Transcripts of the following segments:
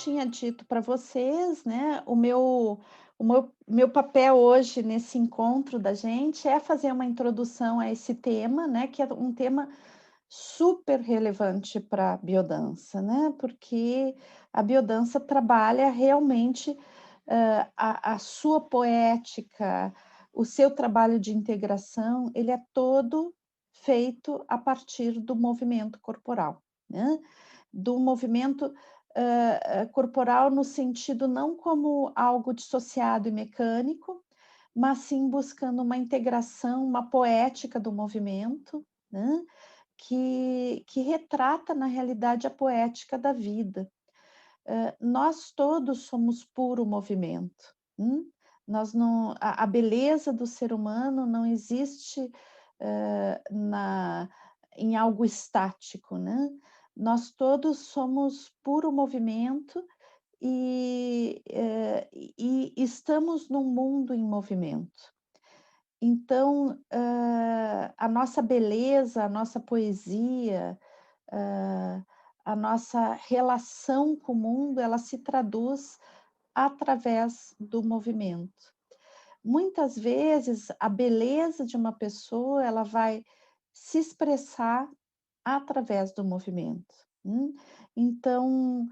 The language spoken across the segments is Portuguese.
tinha dito para vocês, né, o meu papel hoje nesse encontro da gente é fazer uma introdução a esse tema, né, que é um tema super relevante para a biodança, né, porque a biodança trabalha realmente, a sua poética, o seu trabalho de integração, ele é todo feito a partir do movimento corporal, né, do movimento, corporal no sentido não como algo dissociado e mecânico, mas sim buscando uma integração, uma poética do movimento, né, que retrata, na realidade, a poética da vida. Nós todos somos puro movimento, nós não a beleza do ser humano não existe, na em algo estático, né. Nós todos somos puro movimento e estamos num mundo em movimento. Então, a nossa beleza, a nossa poesia, hã, a nossa relação com o mundo, ela se traduz através do movimento. Muitas vezes, a beleza de uma pessoa, ela vai se expressar através do movimento. Então,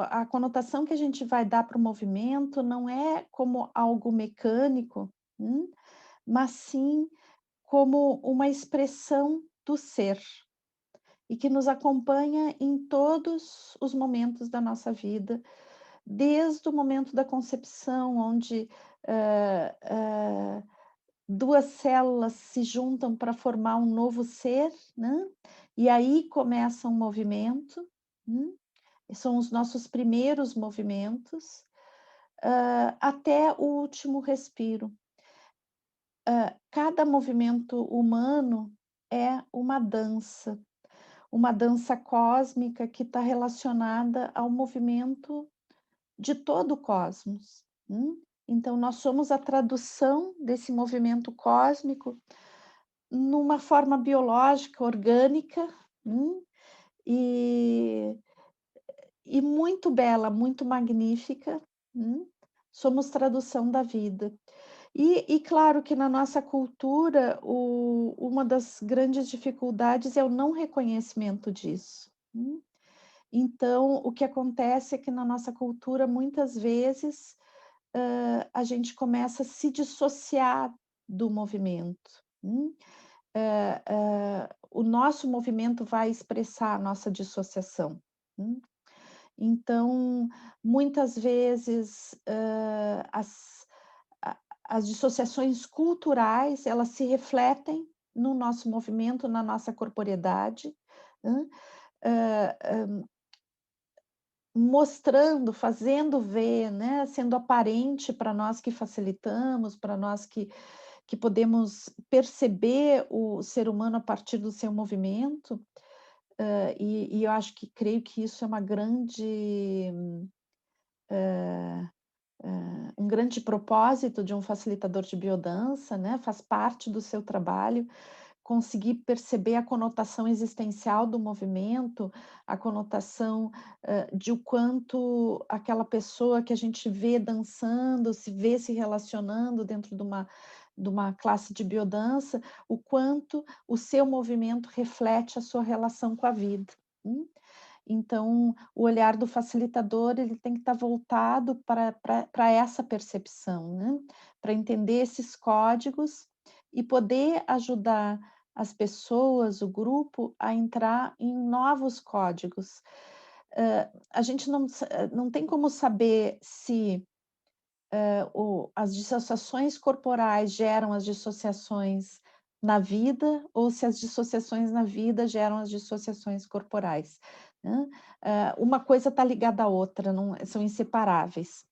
a conotação que a gente vai dar para o movimento não é como algo mecânico, mas sim como uma expressão do ser, e que nos acompanha em todos os momentos da nossa vida, desde o momento da concepção, onde, hã, hã, 2 células se juntam para formar um novo ser, né, e aí começa um movimento, hum, são os nossos primeiros movimentos, até o último respiro. Cada movimento humano é uma dança cósmica que está relacionada ao movimento de todo o cosmos. Então nós somos a tradução desse movimento cósmico numa forma biológica, orgânica, e e muito bela, muito magnífica, somos tradução da vida. E claro que na nossa cultura, uma das grandes dificuldades é o não reconhecimento disso. Então, o que acontece é que na nossa cultura, muitas vezes, a gente começa a se dissociar do movimento. O nosso movimento vai expressar a nossa dissociação. hum. Então, muitas vezes, a as dissociações culturais, elas se refletem no nosso movimento, na nossa corporeidade, hã, mostrando, fazendo ver, né, sendo aparente para nós que facilitamos, para nós que podemos perceber o ser humano a partir do seu movimento, e eu acho que creio que isso é uma grande, um grande propósito de um facilitador de biodança, né, faz parte do seu trabalho, conseguir perceber a conotação existencial do movimento, a conotação, de o quanto aquela pessoa que a gente vê dançando, se vê se relacionando dentro de uma classe de biodança, o quanto o seu movimento reflete a sua relação com a vida. hum. Então, o olhar do facilitador, ele tem que estar voltado para essa percepção, né, para entender esses códigos e poder ajudar as pessoas, o grupo, a entrar em novos códigos. A gente não tem como saber se, as dissociações corporais geram as dissociações na vida ou se as dissociações na vida geram as dissociações corporais, né. Uma coisa está ligada à outra, não são inseparáveis.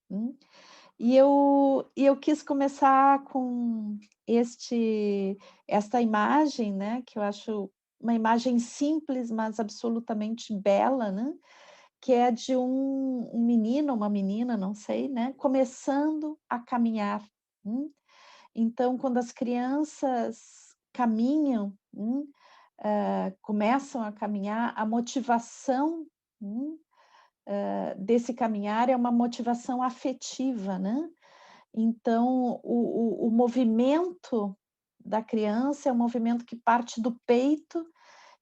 E eu quis começar com esta imagem, né, que eu acho uma imagem simples, mas absolutamente bela, né, que é de um menino, uma menina, não sei, né, começando a caminhar. hum. Então, quando as crianças caminham, começam a caminhar, a motivação, hum, desse caminhar é uma motivação afetiva, né. Então o movimento da criança é um movimento que parte do peito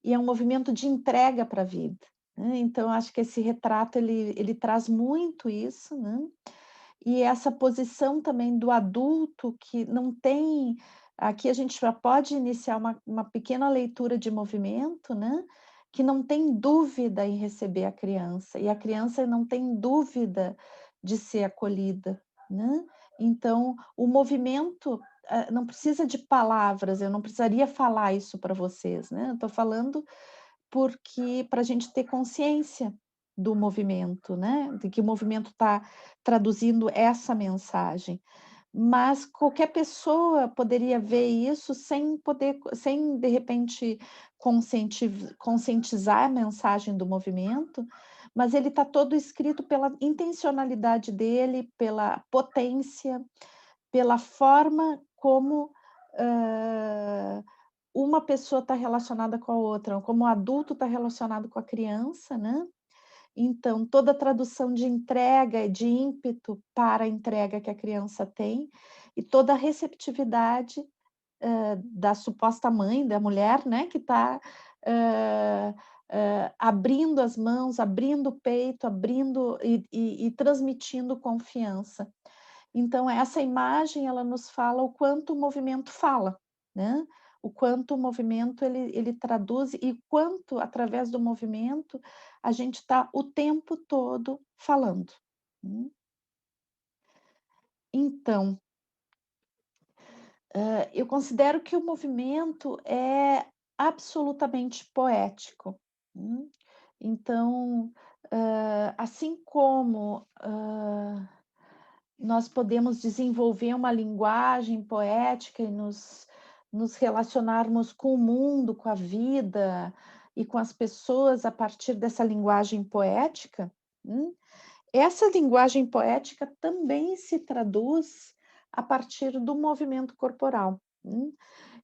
e é um movimento de entrega para a vida, né. Então eu acho que esse retrato ele traz muito isso, né. E essa posição também do adulto que não tem aqui a gente já pode iniciar uma pequena leitura de movimento, né, que não tem dúvida em receber a criança, e a criança não tem dúvida de ser acolhida, né. Então, o movimento, não precisa de palavras, eu não precisaria falar isso para vocês, né, eu estou falando porque para a gente ter consciência do movimento, né, de que o movimento está traduzindo essa mensagem. Mas qualquer pessoa poderia ver isso sem de repente conscientizar a mensagem do movimento, mas ele está todo escrito pela intencionalidade dele, pela potência, pela forma como, hã, uma pessoa está relacionada com a outra, como o adulto está relacionado com a criança, né. Então, toda a tradução de entrega, de ímpeto para a entrega que a criança tem, e toda a receptividade, da suposta mãe, da mulher, né, que está, abrindo as mãos, abrindo o peito, abrindo e transmitindo confiança. Então essa imagem ela nos fala o quanto o movimento fala, né, o quanto o movimento ele traduz e quanto através do movimento a gente está o tempo todo falando. Hum. Então, eu considero que o movimento é absolutamente poético. Hum. Então, assim como, nós podemos desenvolver uma linguagem poética e nos relacionarmos com o mundo, com a vida e com as pessoas a partir dessa linguagem poética, essa linguagem poética também se traduz a partir do movimento corporal,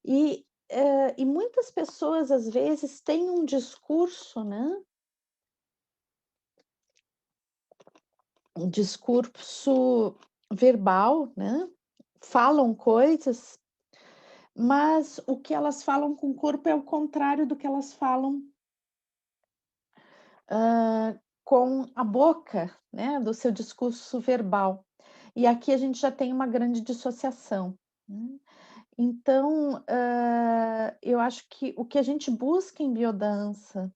e muitas pessoas, às vezes, têm um discurso, né, um discurso verbal, né, falam coisas. Mas o que elas falam com o corpo é o contrário do que elas falam, com a boca, né, do seu discurso verbal. E aqui a gente já tem uma grande dissociação, né. Então, eu acho que o que a gente busca em biodança,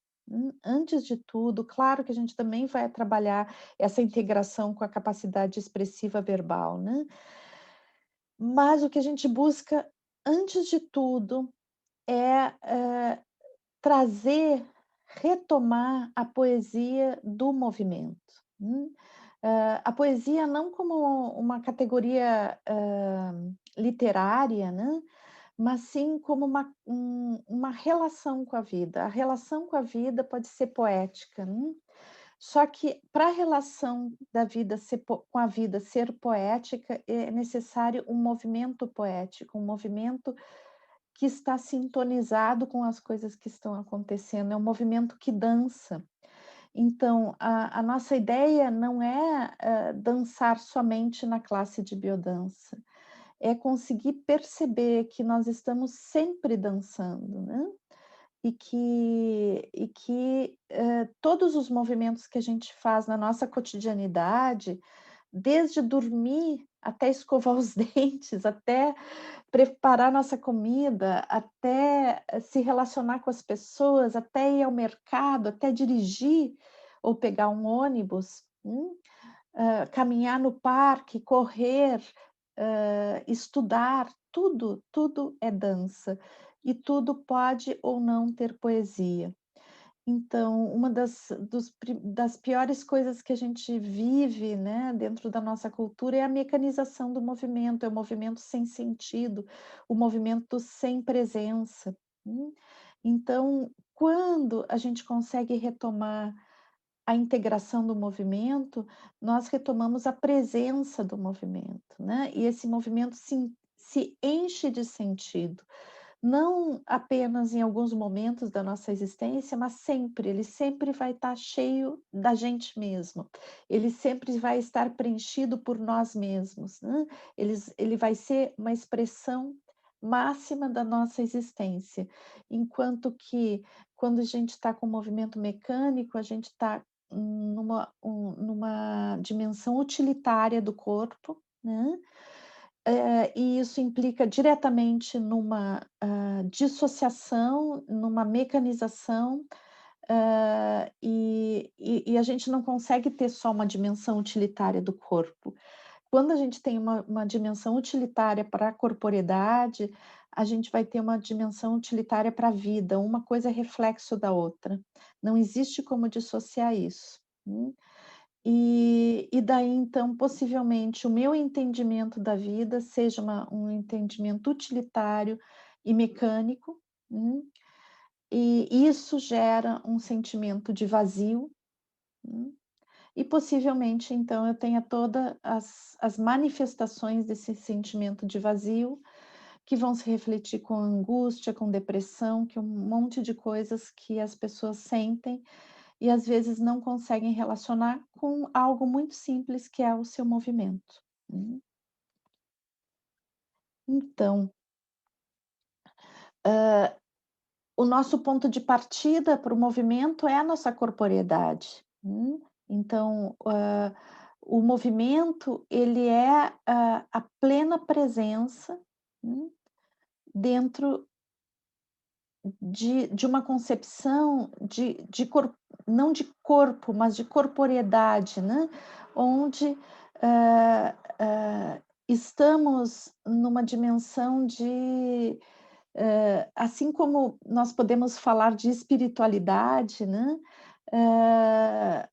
antes de tudo, claro que a gente também vai trabalhar essa integração com a capacidade expressiva verbal, né, mas o que a gente busca, antes de tudo, é, trazer, retomar a poesia do movimento, a poesia não como uma categoria, literária, né, mas sim como uma relação com a vida. A relação com a vida pode ser poética, só que para a relação da vida ser com a vida ser poética, é necessário um movimento poético, um movimento que está sintonizado com as coisas que estão acontecendo, é um movimento que dança. Então, a nossa ideia não é, dançar somente na classe de biodança, é conseguir perceber que nós estamos sempre dançando, né, e que todos os movimentos que a gente faz na nossa cotidianidade, desde dormir até escovar os dentes, até preparar nossa comida, até se relacionar com as pessoas, até ir ao mercado, até dirigir ou pegar um ônibus, caminhar no parque, correr, estudar, tudo é dança, e tudo pode ou não ter poesia. Então, uma das piores coisas que a gente vive, né, dentro da nossa cultura é a mecanização do movimento, é o movimento sem sentido, o movimento sem presença, hum. Então, quando a gente consegue retomar a integração do movimento, nós retomamos a presença do movimento, né, e esse movimento se enche de sentido. não apenas em alguns momentos da nossa existência, mas sempre, ele sempre vai estar cheio da gente mesmo, ele sempre vai estar preenchido por nós mesmos, né. Ele vai ser uma expressão máxima da nossa existência, enquanto que quando a gente está com movimento mecânico, a gente está numa dimensão utilitária do corpo, né. E isso implica diretamente numa, dissociação, numa mecanização, e a gente não consegue ter só uma dimensão utilitária do corpo. Quando a gente tem uma dimensão utilitária para a corporeidade, a gente vai ter uma dimensão utilitária para a vida, uma coisa é reflexo da outra. Não existe como dissociar isso, e daí então, possivelmente, o meu entendimento da vida seja um entendimento utilitário e mecânico, e isso gera um sentimento de vazio, hum, e possivelmente, então, eu tenha toda as manifestações desse sentimento de vazio, que vão se refletir com angústia, com depressão, que é um monte de coisas que as pessoas sentem e às vezes não conseguem relacionar com algo muito simples que é o seu movimento. Hum. Então, o nosso ponto de partida para o movimento é a nossa corporeidade. Então, o movimento ele é a plena presença, hum, dentro de uma concepção de cor não de corpo, mas de corporeidade, né, onde, hã estamos numa dimensão de, assim como nós podemos falar de espiritualidade, né, hã,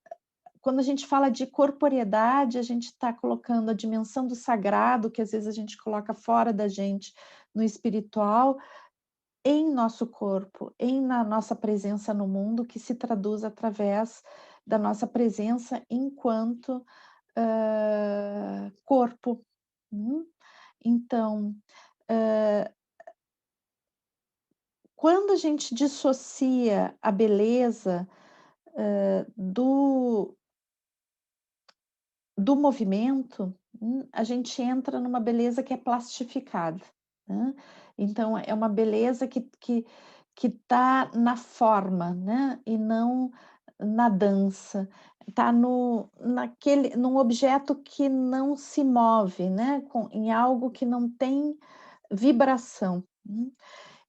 quando a gente fala de corporeidade, a gente está colocando a dimensão do sagrado, que às vezes a gente coloca fora da gente, no espiritual, em nosso corpo, na nossa presença no mundo, que se traduz através da nossa presença enquanto, corpo. Uhum. Então, quando a gente dissocia a beleza, do movimento, a gente entra numa beleza que é plastificada, né. Então é uma beleza que está na forma, né, e não na dança, está no naquele num objeto que não se move, né, em algo que não tem vibração,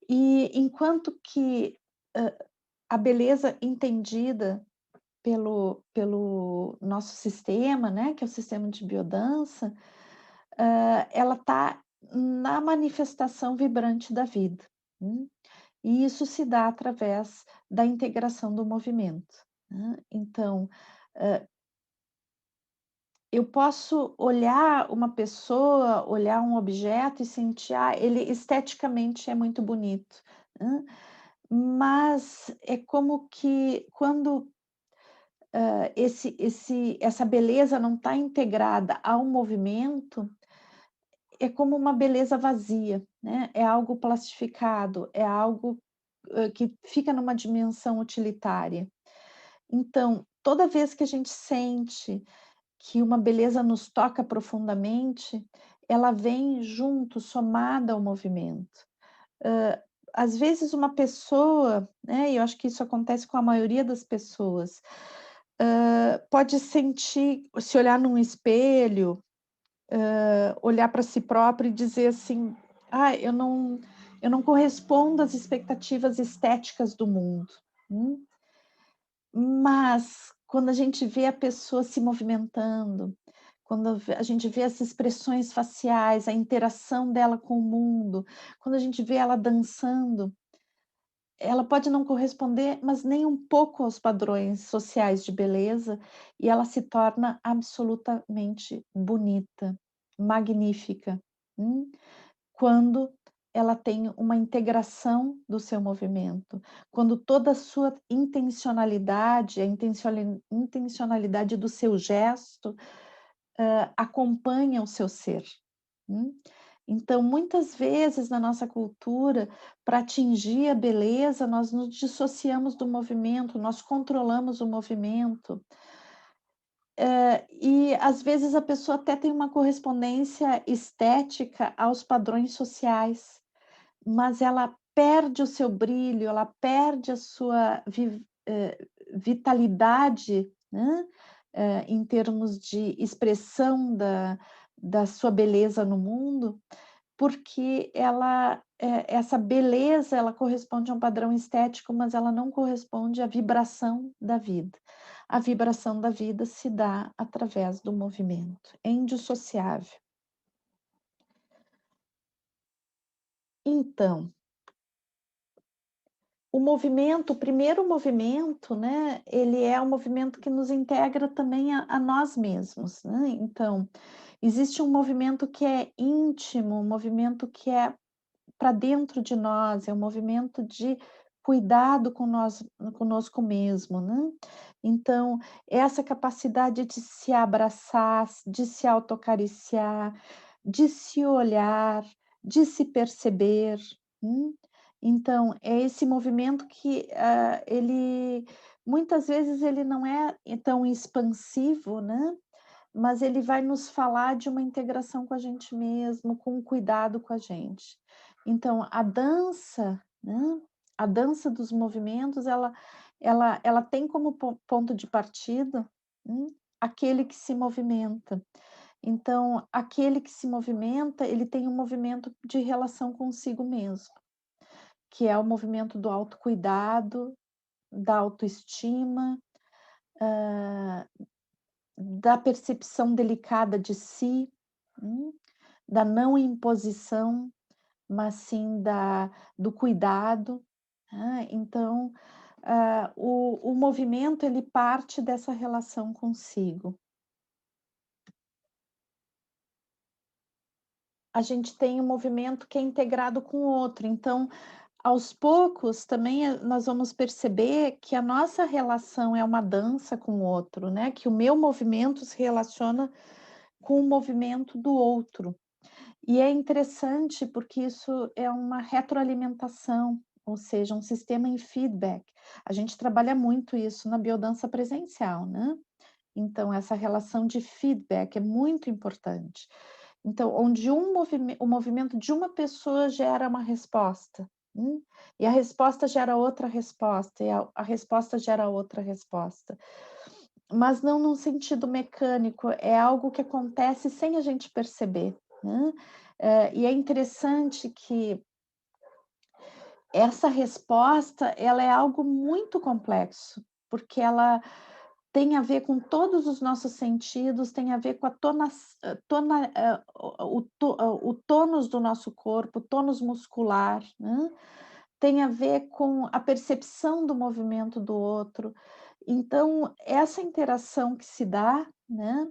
E enquanto que, hã, a beleza entendida pelo nosso sistema, né, que é o sistema de biodança, ela está na manifestação vibrante da vida, hum, e isso se dá através da integração do movimento, né. Então, eu posso olhar uma pessoa, olhar um objeto e sentir: "Ah, ele esteticamente é muito bonito", mas é como que quando essa beleza não está integrada ao movimento, é como uma beleza vazia, né, é algo plastificado, é algo, que fica numa dimensão utilitária. Então, toda vez que a gente sente que uma beleza nos toca profundamente, ela vem junto, somada ao movimento. Hã, Às vezes uma pessoa, né, e eu acho que isso acontece com a maioria das pessoas, pode sentir se olhar num espelho, olhar para si próprio e dizer assim: "Ah, eu não correspondo às expectativas estéticas do mundo", hum. Mas quando a gente vê a pessoa se movimentando, quando a gente vê as expressões faciais, a interação dela com o mundo, quando a gente vê ela dançando, ela pode não corresponder, mas nem um pouco aos padrões sociais de beleza, e ela se torna absolutamente bonita, magnífica, quando ela tem uma integração do seu movimento, quando toda a sua intencionalidade, a intencionalidade do seu gesto, acompanha o seu ser, hum. Então, muitas vezes na nossa cultura, para atingir a beleza, nós nos dissociamos do movimento, nós controlamos o movimento. E às vezes a pessoa até tem uma correspondência estética aos padrões sociais, mas ela perde o seu brilho, ela perde a sua vitalidade, né, em termos de expressão da sua beleza no mundo, porque essa beleza, ela corresponde a um padrão estético, mas ela não corresponde à vibração da vida. A vibração da vida se dá através do movimento, é indissociável. Então, o primeiro movimento, né, ele é um movimento que nos integra também a nós mesmos, né. Então, existe um movimento que é íntimo, um movimento que é para dentro de nós, é um movimento de cuidado com nós conosco mesmo, né. Então, essa capacidade de se abraçar, de se autoacariciar, de se olhar, de se perceber, então, é esse movimento que, ele muitas vezes ele não é tão expansivo, né, mas ele vai nos falar de uma integração com a gente mesmo, com um cuidado com a gente. Então, a dança, né, a dança dos movimentos, ela tem como ponto de partida, aquele que se movimenta. Então, aquele que se movimenta, ele tem um movimento de relação consigo mesmo, que é o movimento do autocuidado, da autoestima, hã, da percepção delicada de si, hum, da não imposição, mas sim do cuidado, então, o movimento ele parte dessa relação consigo. A gente tem um movimento que é integrado com o outro, então, aos poucos também nós vamos perceber que a nossa relação é uma dança com o outro, né, que o meu movimento se relaciona com o movimento do outro. E é interessante porque isso é uma retroalimentação, ou seja, um sistema em feedback. A gente trabalha muito isso na biodança presencial, né. Então essa relação de feedback é muito importante. Então, onde o movimento de uma pessoa gera uma resposta, e a resposta gera outra resposta, e a resposta gera outra resposta. Mas não num sentido mecânico, é algo que acontece sem a gente perceber, né. E é interessante que essa resposta, ela é algo muito complexo, porque ela tem a ver com todos os nossos sentidos, tem a ver com a o tônus do nosso corpo, o tônus muscular, né, tem a ver com a percepção do movimento do outro. Então, essa interação que se dá, né,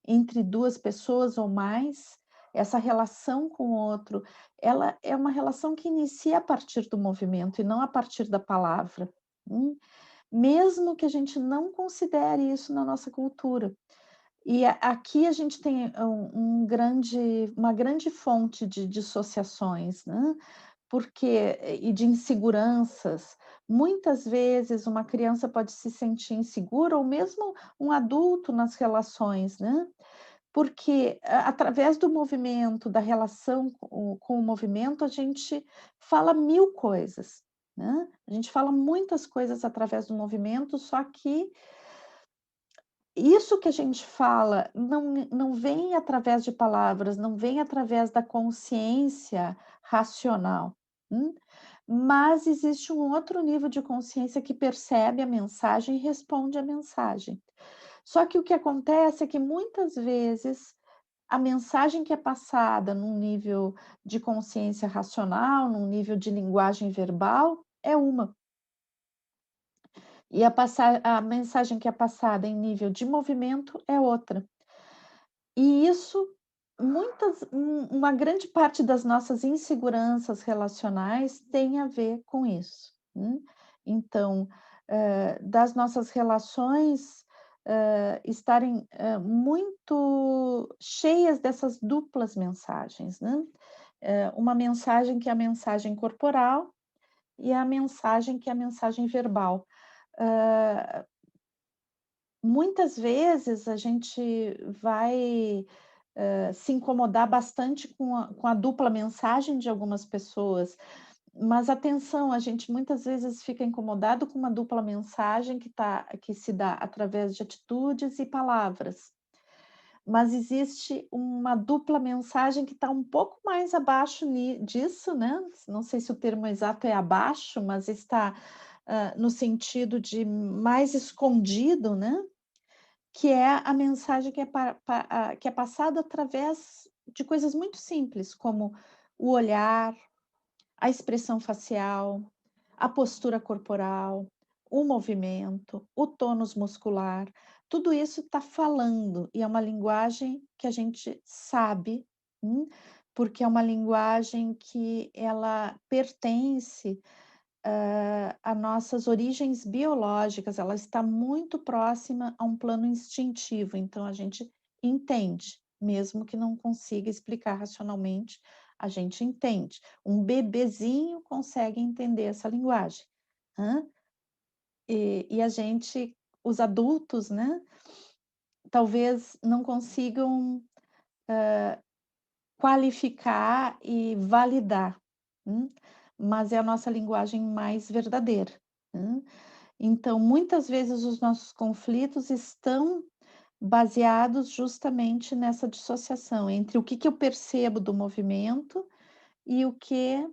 entre 2 pessoas ou mais, essa relação com o outro, ela é uma relação que inicia a partir do movimento e não a partir da palavra, mesmo que a gente não considere isso na nossa cultura. E aqui a gente tem uma grande fonte de dissociações, né, porque e de inseguranças. Muitas vezes uma criança pode se sentir insegura ou mesmo um adulto nas relações, né, porque através do movimento, da relação com o movimento, a gente fala 1000 coisas, né. A gente fala muitas coisas através do movimento, só que isso que a gente fala não vem através de palavras, não vem através da consciência racional, mas existe um outro nível de consciência que percebe a mensagem e responde à mensagem. Só que o que acontece é que muitas vezes a mensagem que é passada num nível de consciência racional, num nível de linguagem verbal, é uma. E a mensagem que é passada em nível de movimento é outra. E isso uma grande parte das nossas inseguranças relacionais tem a ver com isso, Então, das nossas relações, estarem, muito cheias dessas duplas mensagens, né. Uma mensagem que é a mensagem corporal e a mensagem que é a mensagem verbal. Hã, Muitas vezes a gente vai, se incomodar bastante com a dupla mensagem de algumas pessoas, mas atenção, a gente muitas vezes fica incomodado com uma dupla mensagem que se dá através de atitudes e palavras. Mas existe uma dupla mensagem que está um pouco mais abaixo disso, né, não sei se o termo exato é abaixo, mas está, no sentido de mais escondido, né, que é a mensagem que é passada através de coisas muito simples, como o olhar, a expressão facial, a postura corporal, o movimento, o tônus muscular, tudo isso está falando e é uma linguagem que a gente sabe, porque é uma linguagem que ela pertence, a nossas origens biológicas, ela está muito próxima a um plano instintivo, então a gente entende, mesmo que não consiga explicar racionalmente, a gente entende. Um bebezinho consegue entender essa linguagem, hã. E a gente, os adultos, né, talvez não consigam qualificar e validar, mas é a nossa linguagem mais verdadeira, hã. Então, muitas vezes os nossos conflitos estão baseados justamente nessa dissociação entre o que que eu percebo do movimento e o que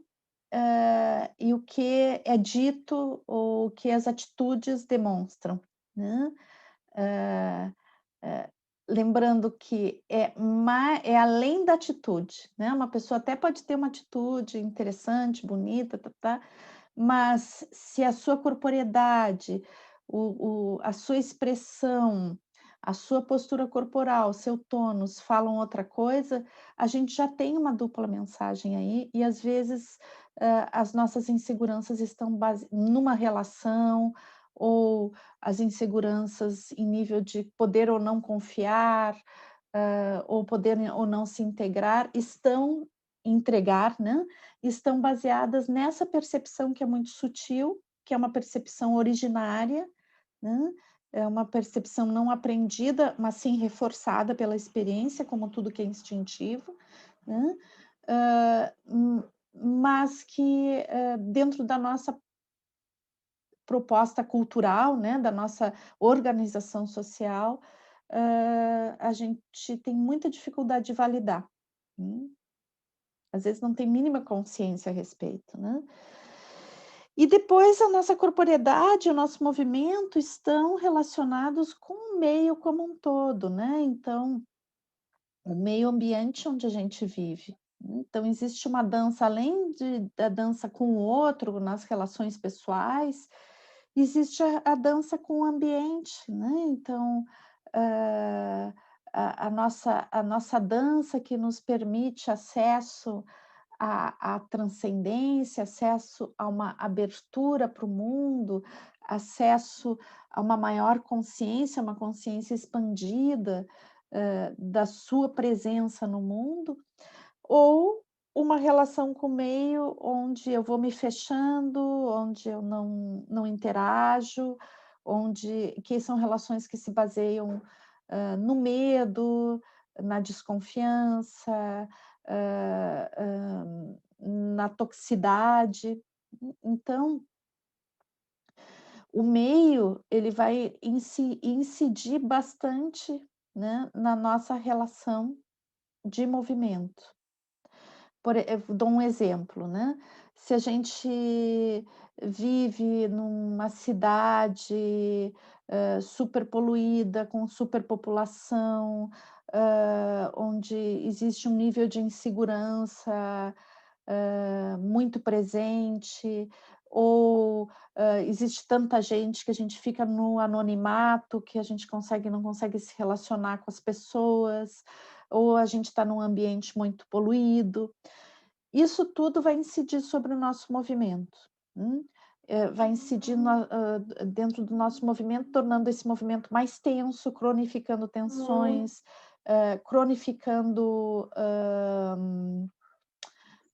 é dito ou o que as atitudes demonstram, né. Hã, Lembrando que é além da atitude, né, uma pessoa até pode ter uma atitude interessante, bonita, tá-tá, mas se a sua corporeidade, a sua expressão, a sua postura corporal, seu tônus falam outra coisa, a gente já tem uma dupla mensagem aí e às vezes, as nossas inseguranças estão numa relação, ou as inseguranças em nível de poder ou não confiar, ou poder ou não se integrar, entregar, né, estão baseadas nessa percepção que é muito sutil, que é uma percepção originária, né, é uma percepção não aprendida, mas sim reforçada pela experiência, como tudo que é instintivo, né, mas que, dentro da nossa proposta cultural, né, da nossa organização social, a gente tem muita dificuldade de validar, hum, às vezes não tem mínima consciência a respeito, né. E depois a nossa corporeidade, o nosso movimento estão relacionados com o meio como um todo, né, então, o meio ambiente onde a gente vive. Então existe uma dança além da dança com o outro, nas relações pessoais, existe a dança com o ambiente, né, então, hã, a nossa dança que nos permite acesso à transcendência, acesso a uma abertura para o mundo, acesso a uma maior consciência, uma consciência expandida, da sua presença no mundo, ou uma relação com o meio onde eu vou me fechando, onde eu não interajo, onde que são relações que se baseiam, no medo, na desconfiança, na toxicidade. Então, o meio, ele vai incidir bastante, né, na nossa relação de movimento. Eu dou um exemplo, né, se a gente vive numa cidade, super poluída, com superpopulação, onde existe um nível de insegurança, muito presente, ou, existe tanta gente que a gente fica no anonimato, que a gente não consegue se relacionar com as pessoas, ou a gente está num ambiente muito poluído. Isso tudo vai incidir sobre o nosso movimento, hum. vai incidir dentro do nosso movimento, tornando esse movimento mais tenso, cronificando tensões, cronificando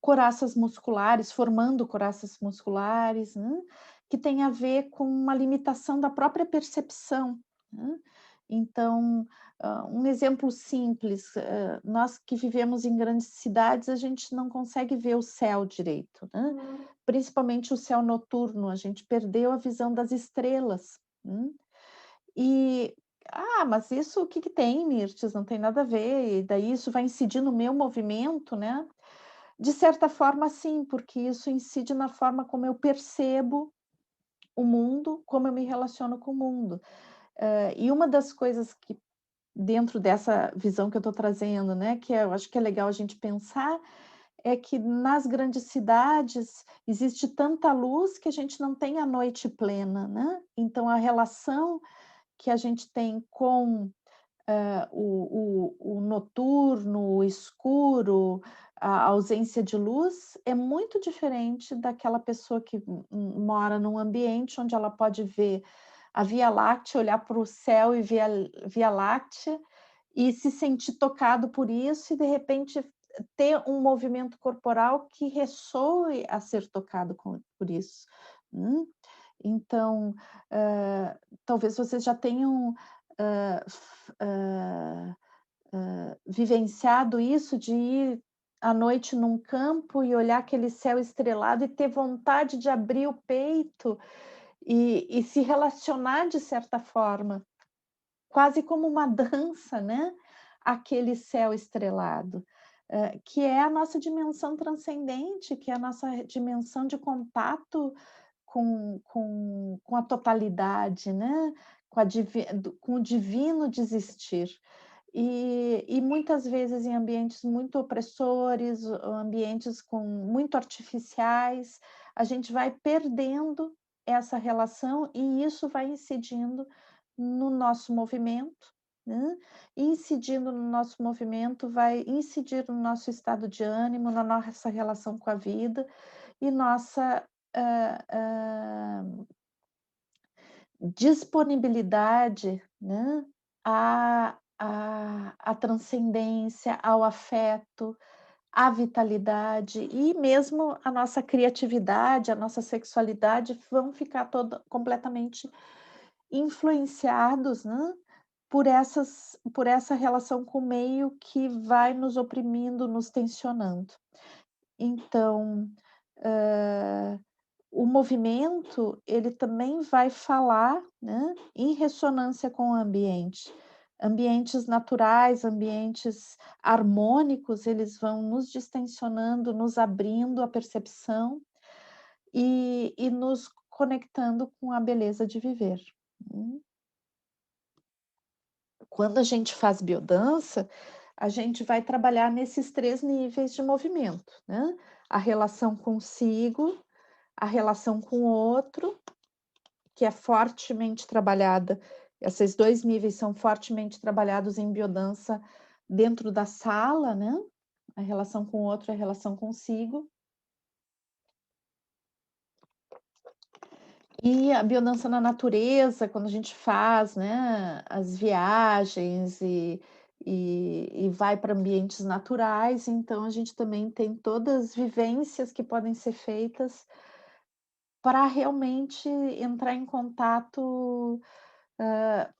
coraças musculares, formando coraças musculares, né, que tem a ver com uma limitação da própria percepção, né. Então, um exemplo simples, nós que vivemos em grandes cidades, a gente não consegue ver o céu direito, né, principalmente o céu noturno, a gente perdeu a visão das estrelas, e: "Ah, mas isso o que que tem, Mirtes? Não tem nada a ver, e daí isso vai incidir no meu movimento, né?" De certa forma, sim, porque isso incide na forma como eu percebo o mundo, como eu me relaciono com o mundo. E uma das coisas que dentro dessa visão que eu estou trazendo, né, que eu acho que é legal a gente pensar, é que nas grandes cidades existe tanta luz que a gente não tem a noite plena, né. Então a relação que a gente tem com o noturno, o escuro, a ausência de luz é muito diferente daquela pessoa que mora num ambiente onde ela pode ver a Via Láctea, olhar para o céu e ver a Via Láctea e se sentir tocado por isso e de repente ter um movimento corporal que ressoe a ser tocado por isso. Então, talvez vocês já tenham vivenciado isso de ir à noite num campo e olhar aquele céu estrelado e ter vontade de abrir o peito e se relacionar de certa forma, quase como uma dança, né, aquele céu estrelado, que é a nossa dimensão transcendente, que é a nossa dimensão de contato com a totalidade, né, com o divino de existir. E muitas vezes em ambientes muito opressores, ambientes muito artificiais, a gente vai perdendo essa relação e isso vai incidindo no nosso movimento, né, e incidindo no nosso movimento vai incidir no nosso estado de ânimo, na nossa relação com a vida e nossa, hã, disponibilidade, né, à transcendência, ao afeto, à vitalidade e mesmo a nossa criatividade, a nossa sexualidade vão ficar toda completamente influenciados, né, por essa relação com o meio que vai nos oprimindo, nos tensionando. Então, hã o movimento, ele também vai falar, né, em ressonância com o ambiente. Ambientes naturais, ambientes harmônicos, eles vão nos distensionando, nos abrindo a percepção e nos conectando com a beleza de viver. Hum. Quando a gente faz biodança, a gente vai trabalhar nesses 3 níveis de movimento, né, a relação consigo, a relação com o outro, que é fortemente trabalhada, esses 2 níveis são fortemente trabalhados em biodança dentro da sala, né, a relação com o outro e a relação consigo. E a biodança na natureza, quando a gente faz, né, as viagens e vai para ambientes naturais, então a gente também tem todas as vivências que podem ser feitas para realmente entrar em contato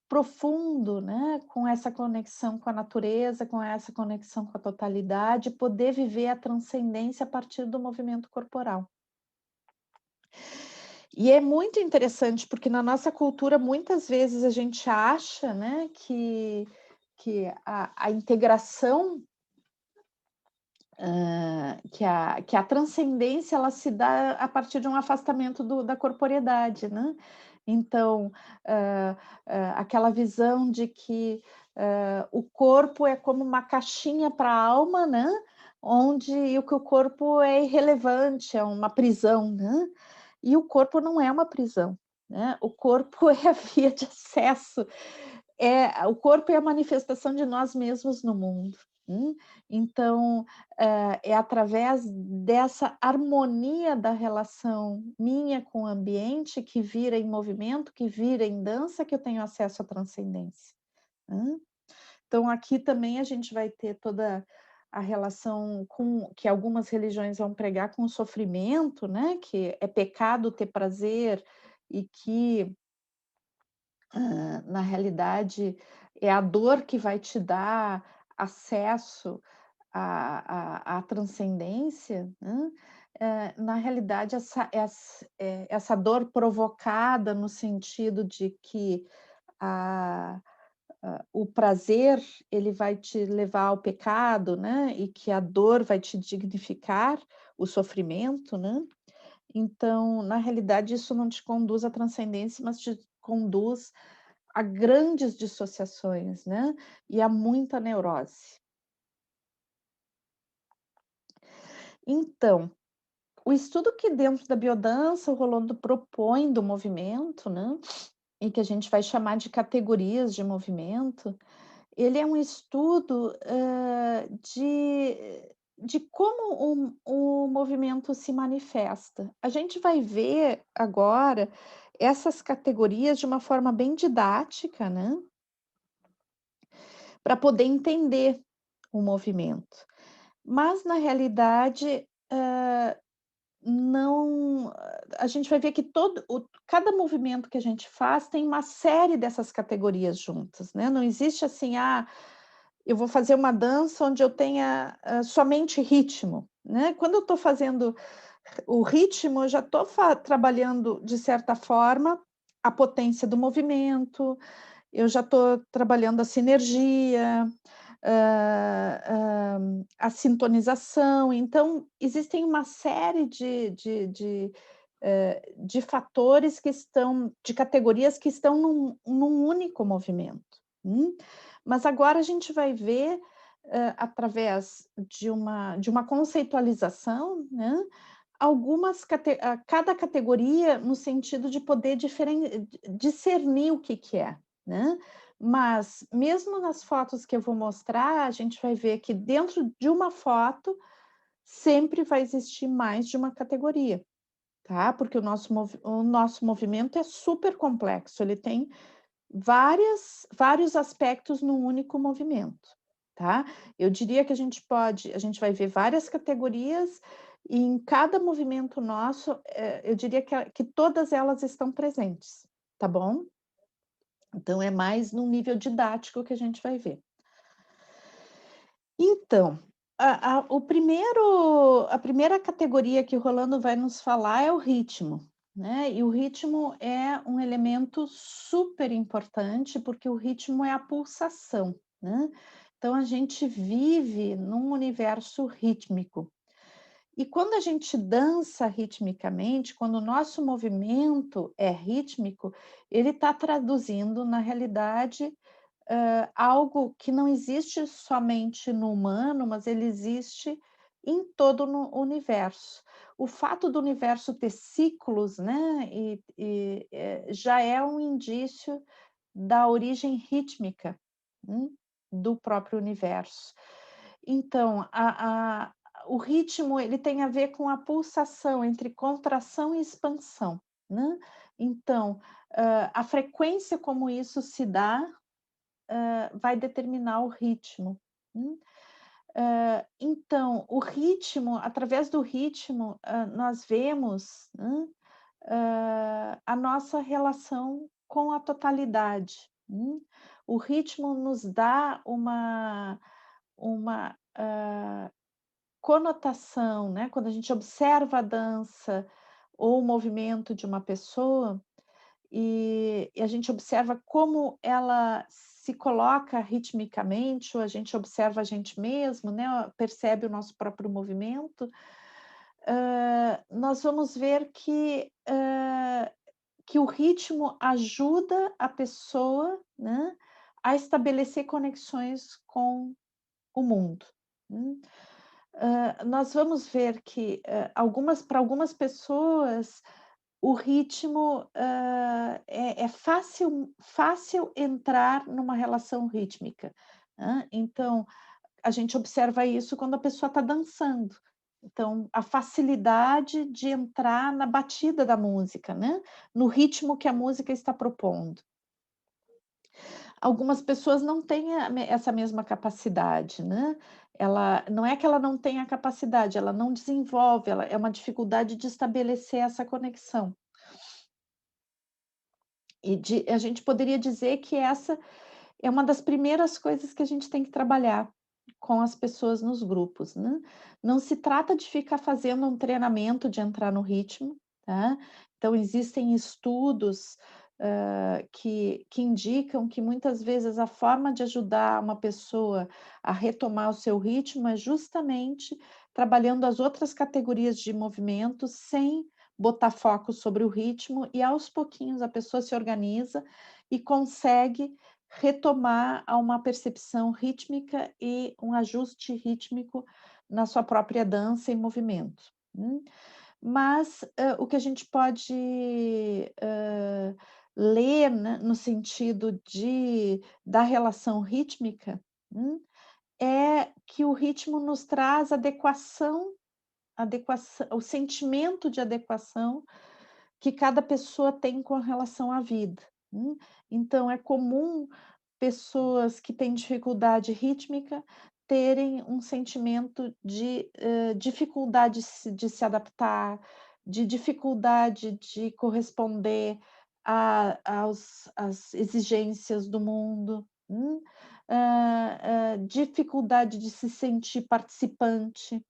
profundo, né, com essa conexão com a natureza, com essa conexão com a totalidade, poder viver a transcendência a partir do movimento corporal. E é muito interessante, porque na nossa cultura muitas vezes a gente acha, né, que a integração, que a transcendência ela se dá a partir de um afastamento da corporeidade, né. Então, aquela visão de que, o corpo é como uma caixinha para a alma, né, onde o que o corpo é irrelevante, é uma prisão, né, e o corpo não é uma prisão, né, o corpo é a via de acesso, o corpo é a manifestação de nós mesmos no mundo. Então, é através dessa harmonia da relação minha com o ambiente, que vira em movimento, que vira em dança, que eu tenho acesso à transcendência, hã. Então aqui também a gente vai ter toda a relação com que algumas religiões vão pregar com o sofrimento, né, que é pecado ter prazer e que na realidade, é a dor que vai te dar acesso à transcendência, né, na realidade essa dor provocada no sentido de que a o prazer, ele vai te levar ao pecado, né, e que a dor vai te dignificar, o sofrimento, né. Então, na realidade, isso não te conduz à transcendência, mas te conduz a grandes dissociações, né, e a muita neurose. Então, o estudo que dentro da biodança o Rolando propõe do movimento, né, e que a gente vai chamar de categorias de movimento, ele é um estudo, de como o movimento se manifesta. A gente vai ver agora essas categorias de uma forma bem didática, né, para poder entender o movimento. Mas na realidade, não a gente vai ver que cada movimento que a gente faz tem uma série dessas categorias juntas, né, não existe assim: "Ah, eu vou fazer uma dança onde eu tenha, somente ritmo", né. Quando eu estou fazendo o ritmo, eu já estou trabalhando, de certa forma, a potência do movimento, eu já estou trabalhando a sinergia, a sintonização. Então, existem uma série de fatores que estão de categorias que estão num único movimento, Mas agora a gente vai ver, através de uma conceitualização, né, cada categoria no sentido de poder discernir o que que é, né. Mas mesmo nas fotos que eu vou mostrar, a gente vai ver que dentro de uma foto sempre vai existir mais de uma categoria, tá, porque o nosso movimento é super complexo, ele tem vários aspectos num único movimento, tá. Eu diria que a gente vai ver várias categorias e em cada movimento nosso, eu diria que todas elas estão presentes, tá bom? Então é mais num nível didático que a gente vai ver. Então, a primeira categoria que o Rolando vai nos falar é o ritmo, né, e o ritmo é um elemento super importante, porque o ritmo é a pulsação, né. Então a gente vive num universo rítmico. E quando a gente dança ritmicamente, quando o nosso movimento é rítmico, ele está traduzindo, na realidade, algo que não existe somente no humano, mas ele existe em todo no universo. O fato do universo ter ciclos, né, já é um indício da origem rítmica, do próprio universo. Então, o ritmo, ele tem a ver com a pulsação entre contração e expansão, né. Então, a frequência como isso se dá vai determinar o ritmo. Hum. Então, o ritmo, através do ritmo, nós vemos, a nossa relação com a totalidade. O ritmo nos dá uma conotação, né, quando a gente observa a dança ou o movimento de uma pessoa, e a gente observa como ela se coloca ritmicamente, ou a gente observa a gente mesmo, né, percebe o nosso próprio movimento, nós vamos ver que o ritmo ajuda a pessoa, né, a estabelecer conexões com o mundo. Hum. Nós vamos ver que, para algumas pessoas o ritmo, é fácil entrar numa relação rítmica, então, a gente observa isso quando a pessoa está dançando. Então, a facilidade de entrar na batida da música, né, no ritmo que a música está propondo. Algumas pessoas não têm essa mesma capacidade, né, ela não é que ela não tenha capacidade, ela não desenvolve, ela é uma dificuldade de estabelecer essa conexão. A gente poderia dizer que essa é uma das primeiras coisas que a gente tem que trabalhar com as pessoas nos grupos, né. Não se trata de ficar fazendo um treinamento de entrar no ritmo, tá. Então existem estudos, que indicam que muitas vezes a forma de ajudar uma pessoa a retomar o seu ritmo é justamente trabalhando as outras categorias de movimento sem botar foco sobre o ritmo e aos pouquinhos a pessoa se organiza e consegue retomar a uma percepção rítmica e um ajuste rítmico na sua própria dança e movimento, Mas, o que a gente pode, ler, né, no sentido da relação rítmica, é que o ritmo nos traz adequação o sentimento de adequação que cada pessoa tem com relação à vida, Então é comum pessoas que têm dificuldade rítmica terem um sentimento de, dificuldade de se adaptar, de dificuldade de corresponder a aos às exigências do mundo, dificuldade de se sentir participante,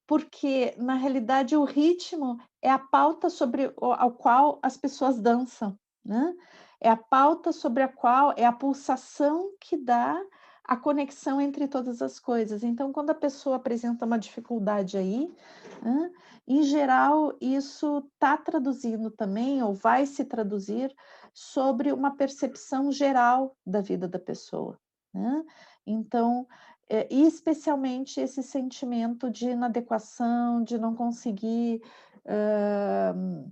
porque, na realidade, o ritmo é a pauta sobre o ao qual as pessoas dançam, né. É a pauta sobre a qual é a pulsação que dá a conexão entre todas as coisas. Então, quando a pessoa apresenta uma dificuldade aí, hã, em geral, isso está traduzindo também, ou vai se traduzir, sobre uma percepção geral da vida da pessoa, né. Então, e especialmente esse sentimento de inadequação, de não conseguir, hã,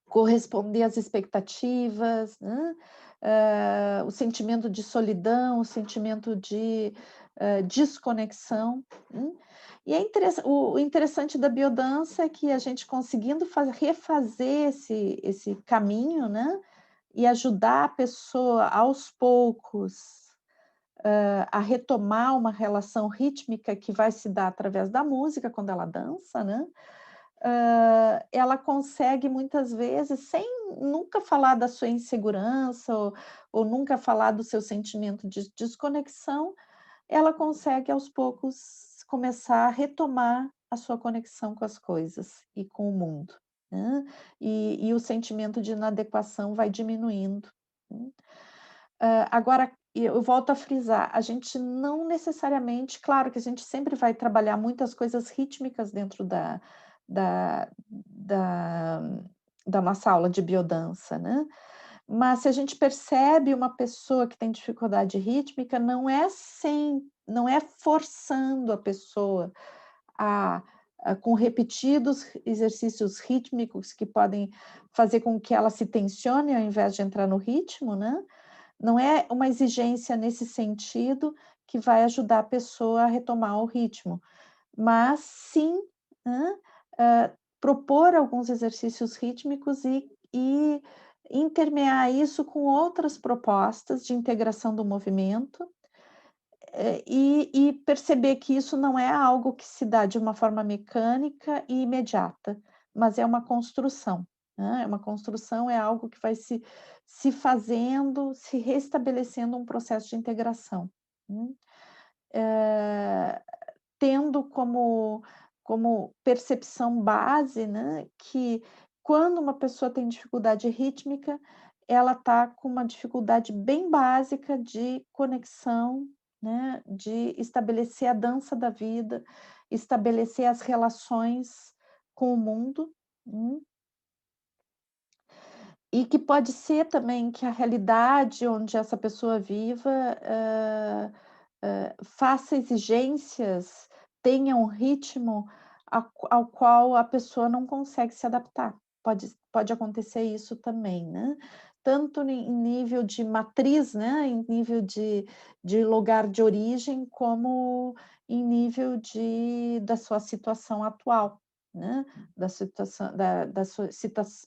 corresponder às expectativas, o sentimento de solidão, o sentimento de, desconexão, E é o interessante da biodança é que a gente conseguindo refazer esse caminho, né, e ajudar a pessoa aos poucos a retomar uma relação rítmica que vai se dar através da música quando ela dança, né, ela consegue muitas vezes, sem nunca falar da sua insegurança ou nunca falar do seu sentimento de desconexão, ela consegue aos poucos começar a retomar a sua conexão com as coisas e com o mundo, né, e o sentimento de inadequação vai diminuindo, né. Agora, eu volto a frisar, a gente não necessariamente, claro que a gente sempre vai trabalhar muitas coisas rítmicas dentro da da da nossa aula de biodança, né, mas se a gente percebe uma pessoa que tem dificuldade rítmica, não é forçando a pessoa a com repetidos exercícios rítmicos que podem fazer com que ela se tensione ao invés de entrar no ritmo, né, não é uma exigência nesse sentido que vai ajudar a pessoa a retomar o ritmo, mas sim, hã, propor alguns exercícios rítmicos e intermear isso com outras propostas de integração do movimento, e perceber que isso não é algo que se dá de uma forma mecânica e imediata, mas é uma construção, né, é uma construção, é algo que vai se fazendo, se restabelecendo um processo de integração, né. Eh, tendo como percepção base, né, que quando uma pessoa tem dificuldade rítmica, ela está com uma dificuldade bem básica de conexão, né, de estabelecer a dança da vida, estabelecer as relações com o mundo, e que pode ser também que a realidade onde essa pessoa viva, faça exigências, tenha um ritmo ao qual a pessoa não consegue se adaptar. Pode acontecer isso também, né. tanto em nível de matriz, né, em nível de lugar de origem, como em nível da sua situação atual, né, da sua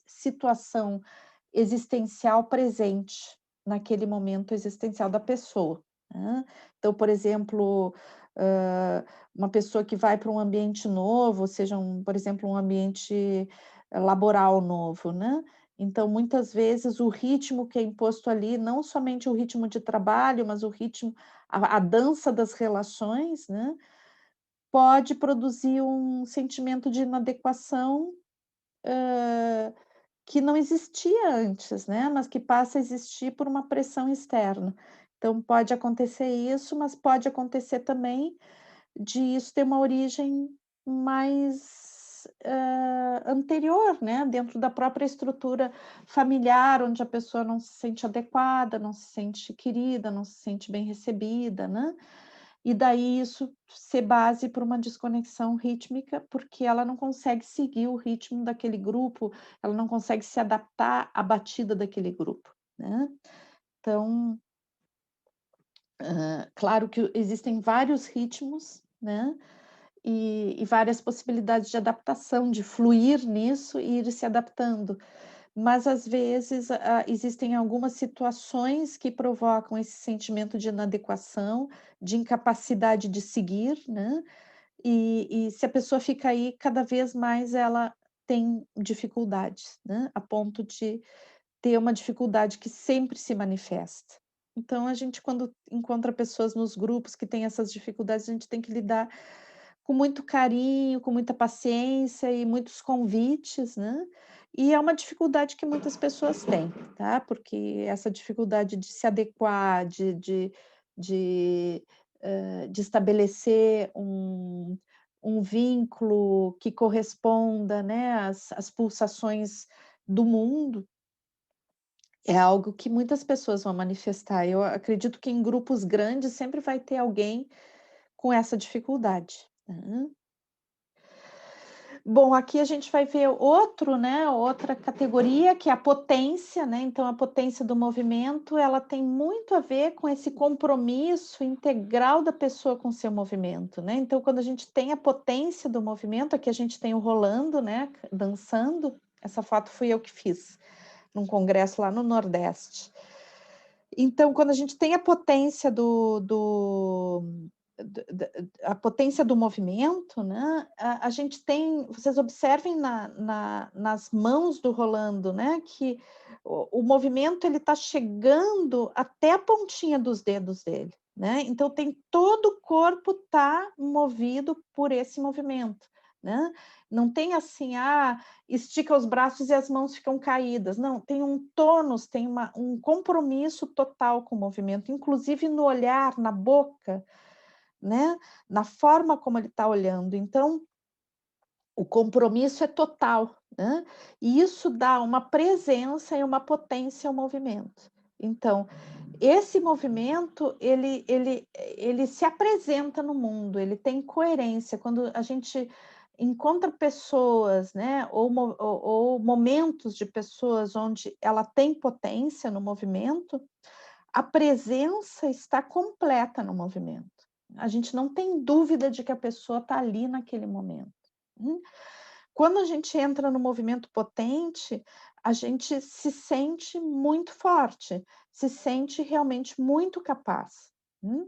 situação existencial presente, naquele momento existencial da pessoa, né. Então, por exemplo, uma pessoa que vai para um ambiente novo, seja por exemplo, um ambiente laboral novo, né. Então, muitas vezes, o ritmo que é imposto ali, não somente o ritmo de trabalho, mas o ritmo, a dança das relações, né, pode produzir um sentimento de inadequação, que não existia antes, né, mas que passa a existir por uma pressão externa. Então pode acontecer isso, mas pode acontecer também de isso ter uma origem mais, anterior, né, dentro da própria estrutura familiar, onde a pessoa não se sente adequada, não se sente querida, não se sente bem recebida, né. E daí isso ser base para uma desconexão rítmica, porque ela não consegue seguir o ritmo daquele grupo, ela não consegue se adaptar à batida daquele grupo, né. Então, claro que existem vários ritmos, né, e várias possibilidades de adaptação, de fluir nisso e ir se adaptando. Mas às vezes, existem algumas situações que provocam esse sentimento de inadequação, de incapacidade de seguir, né, e se a pessoa fica aí, cada vez mais ela tem dificuldades, né, a ponto de ter uma dificuldade que sempre se manifesta. Então a gente, quando encontra pessoas nos grupos que têm essas dificuldades, a gente tem que lidar com muito carinho, com muita paciência e muitos convites, né. E é uma dificuldade que muitas pessoas têm, tá, porque essa dificuldade de se adequar, de, de estabelecer um vínculo que corresponda, né, às pulsações do mundo, é algo que muitas pessoas vão manifestar. Eu acredito que em grupos grandes sempre vai ter alguém com essa dificuldade, né. Bom, aqui a gente vai ver outro, né, outra categoria, que é a potência, né, então a potência do movimento, ela tem muito a ver com esse compromisso integral da pessoa com o seu movimento, né, então quando a gente tem a potência do movimento, aqui a gente tem o rolando, né, dançando, essa foto fui eu que fiz, num congresso lá no Nordeste. Então, quando a gente tem a potência da a potência do movimento, né, a gente tem, vocês observem nas mãos do Rolando, né, que o movimento ele está chegando até a pontinha dos dedos dele, né, então tem todo o corpo tá movido por esse movimento, né. Não tem assim: "Ah, estica os braços e as mãos ficam caídas", não, tem um tônus, tem um compromisso total com o movimento, inclusive no olhar, na boca, né, na forma como ele está olhando, então, o compromisso é total, né, e isso dá uma presença e uma potência ao movimento. Então, esse movimento ele se apresenta no mundo, ele tem coerência, quando a gente encontra pessoas, né, ou momentos de pessoas onde ela tem potência no movimento, a presença está completa no movimento. A gente não tem dúvida de que a pessoa está ali naquele momento, né. Quando a gente entra no movimento potente, a gente se sente muito forte, se sente realmente muito capaz, né.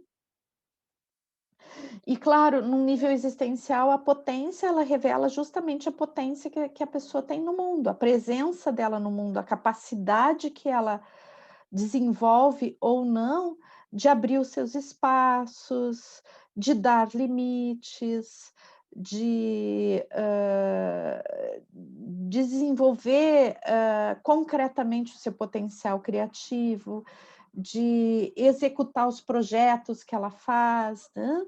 E claro, num nível existencial, a potência, ela revela justamente a potência que a pessoa tem no mundo, a presença dela no mundo, a capacidade que ela desenvolve ou não de abrir os seus espaços, de dar limites, desenvolver, concretamente o seu potencial criativo, de executar os projetos que ela faz, né,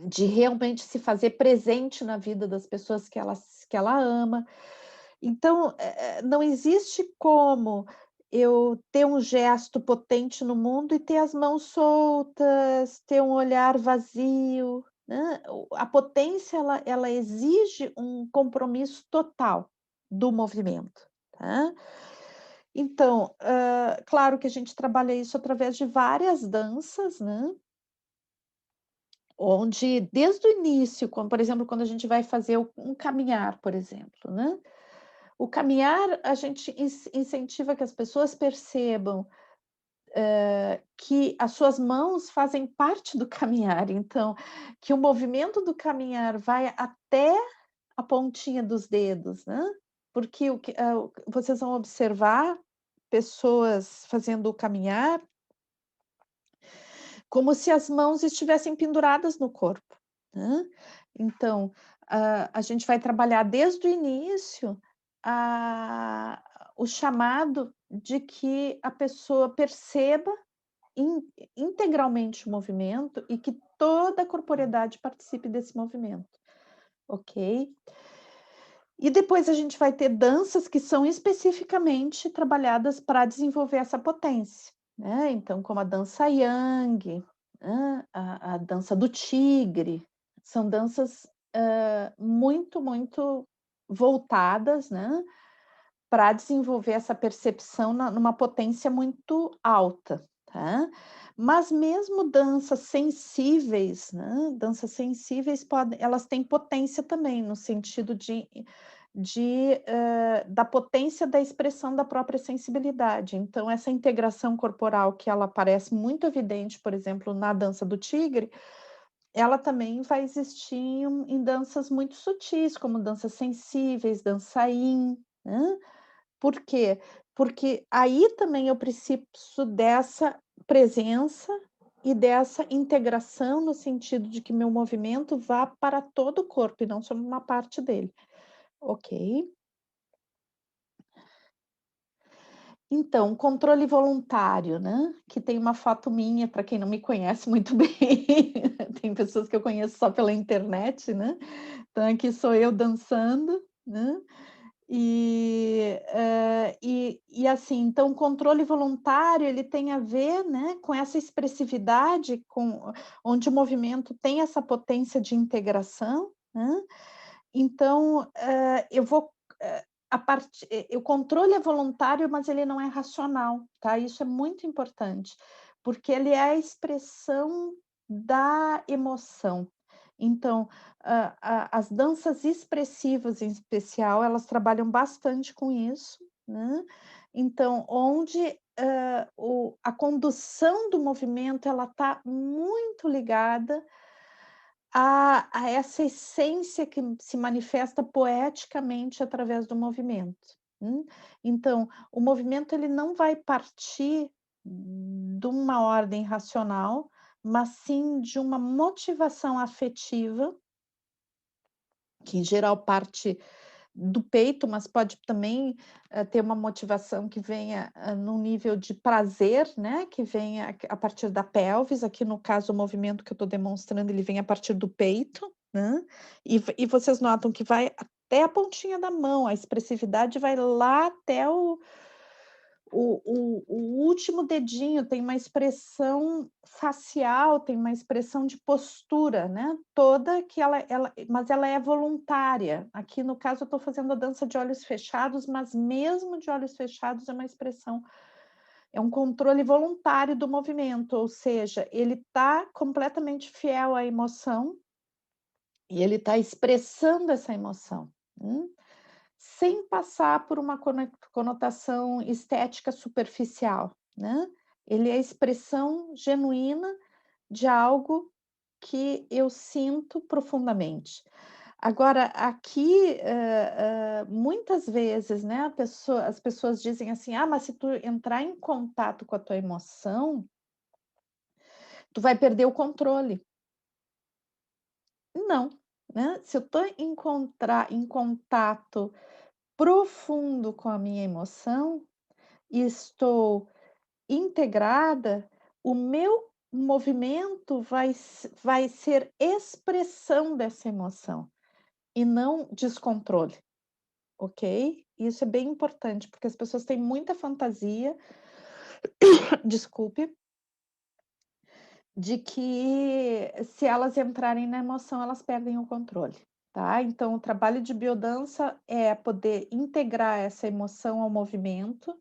de realmente se fazer presente na vida das pessoas que ela ama. Então, não existe como eu ter um gesto potente no mundo e ter as mãos soltas, ter um olhar vazio, né. A potência ela exige um compromisso total do movimento, tá. Então, claro que a gente trabalha isso através de várias danças, né, onde desde o início, como por exemplo, quando a gente vai fazer um caminhar, por exemplo, né, o caminhar a gente incentiva que as pessoas percebam, que as suas mãos fazem parte do caminhar, então, que o movimento do caminhar vai até a pontinha dos dedos, né, porque vocês vão observar pessoas fazendo o caminhar como se as mãos estivessem penduradas no corpo, né. Então, a gente vai trabalhar desde o início a o chamado de que a pessoa perceba in integralmente o movimento e que toda a corporeidade participe desse movimento, ok? E depois a gente vai ter danças que são especificamente trabalhadas para desenvolver essa potência, né, então como a dança Yang, hã, a dança do tigre, são danças, muito, muito voltadas, né, para desenvolver essa percepção numa potência muito alta, tá. Mas mesmo danças sensíveis, né, danças sensíveis podem elas têm potência também, no sentido da potência da expressão da própria sensibilidade. Então essa integração corporal que ela parece muito evidente, por exemplo, na dança do tigre, ela também vai existir em danças muito sutis, como danças sensíveis, dança Yin, né. Por quê? Porque aí também eu preciso dessa presença e dessa integração, no sentido de que meu movimento vá para todo o corpo e não só uma parte dele, ok? Então, controle voluntário, né, que tem uma foto minha, para quem não me conhece muito bem, tem pessoas que eu conheço só pela internet, né, então aqui sou eu dançando, né. Assim, então o controle voluntário ele tem a ver, né, com essa expressividade onde o movimento tem essa potência de integração, né, então, eu vou, o controle é voluntário, mas ele não é racional, tá, isso é muito importante, porque ele é a expressão da emoção. Então, as danças expressivas, em especial, elas trabalham bastante com isso, né. Então, onde, a condução do movimento, ela está muito ligada a essa essência que se manifesta poeticamente através do movimento, Então, o movimento ele não vai partir de uma ordem racional, mas sim de uma motivação afetiva, que em geral parte do peito, mas pode também, ter uma motivação que venha, num nível de prazer, né, que venha a partir da pelvis, aqui no caso o movimento que eu estou demonstrando ele vem a partir do peito, né, e vocês notam que vai até a pontinha da mão, a expressividade vai lá até o último dedinho, tem uma expressão facial, tem uma expressão de postura, né, toda que mas ela é voluntária. Aqui no caso eu estou fazendo a dança de olhos fechados, mas mesmo de olhos fechados é uma expressão é um controle voluntário do movimento, ou seja, ele está completamente fiel à emoção, e ele está expressando essa emoção, sem passar por uma conotação estética superficial, né. Ele é a expressão genuína de algo que eu sinto profundamente. Agora aqui, muitas vezes, né, as pessoas dizem assim: "Ah, mas se tu entrar em contato com a tua emoção, tu vai perder o controle". Não, né, se eu estou em contato profundo com a minha emoção e estou integrada, o meu movimento vai ser expressão dessa emoção e não descontrole, ok? Isso é bem importante, porque as pessoas têm muita fantasia, desculpe, de que se elas entrarem na emoção, elas perdem o controle, tá? Então, o trabalho de biodança é poder integrar essa emoção ao movimento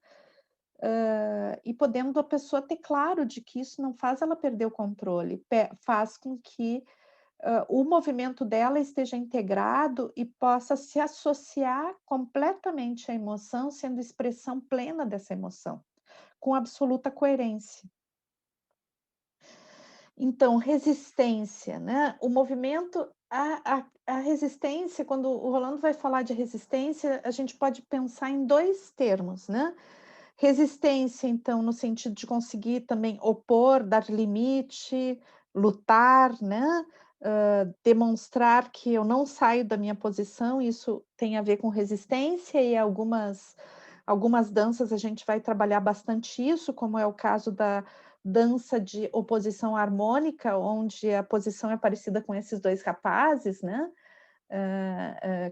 e podendo a pessoa ter claro de que isso não faz ela perder o controle, faz com que o movimento dela esteja integrado e possa se associar completamente à emoção, sendo expressão plena dessa emoção, com absoluta coerência. Então, resistência, né, o movimento a resistência, quando o Rolando vai falar de resistência, a gente pode pensar em 2 termos, né. Resistência, então, no sentido de conseguir também opor, dar limite, lutar, né, demonstrar que eu não saio da minha posição, isso tem a ver com resistência e algumas danças a gente vai trabalhar bastante isso, como é o caso da dança de oposição harmônica, onde a posição é parecida com esses 2 rapazes, né.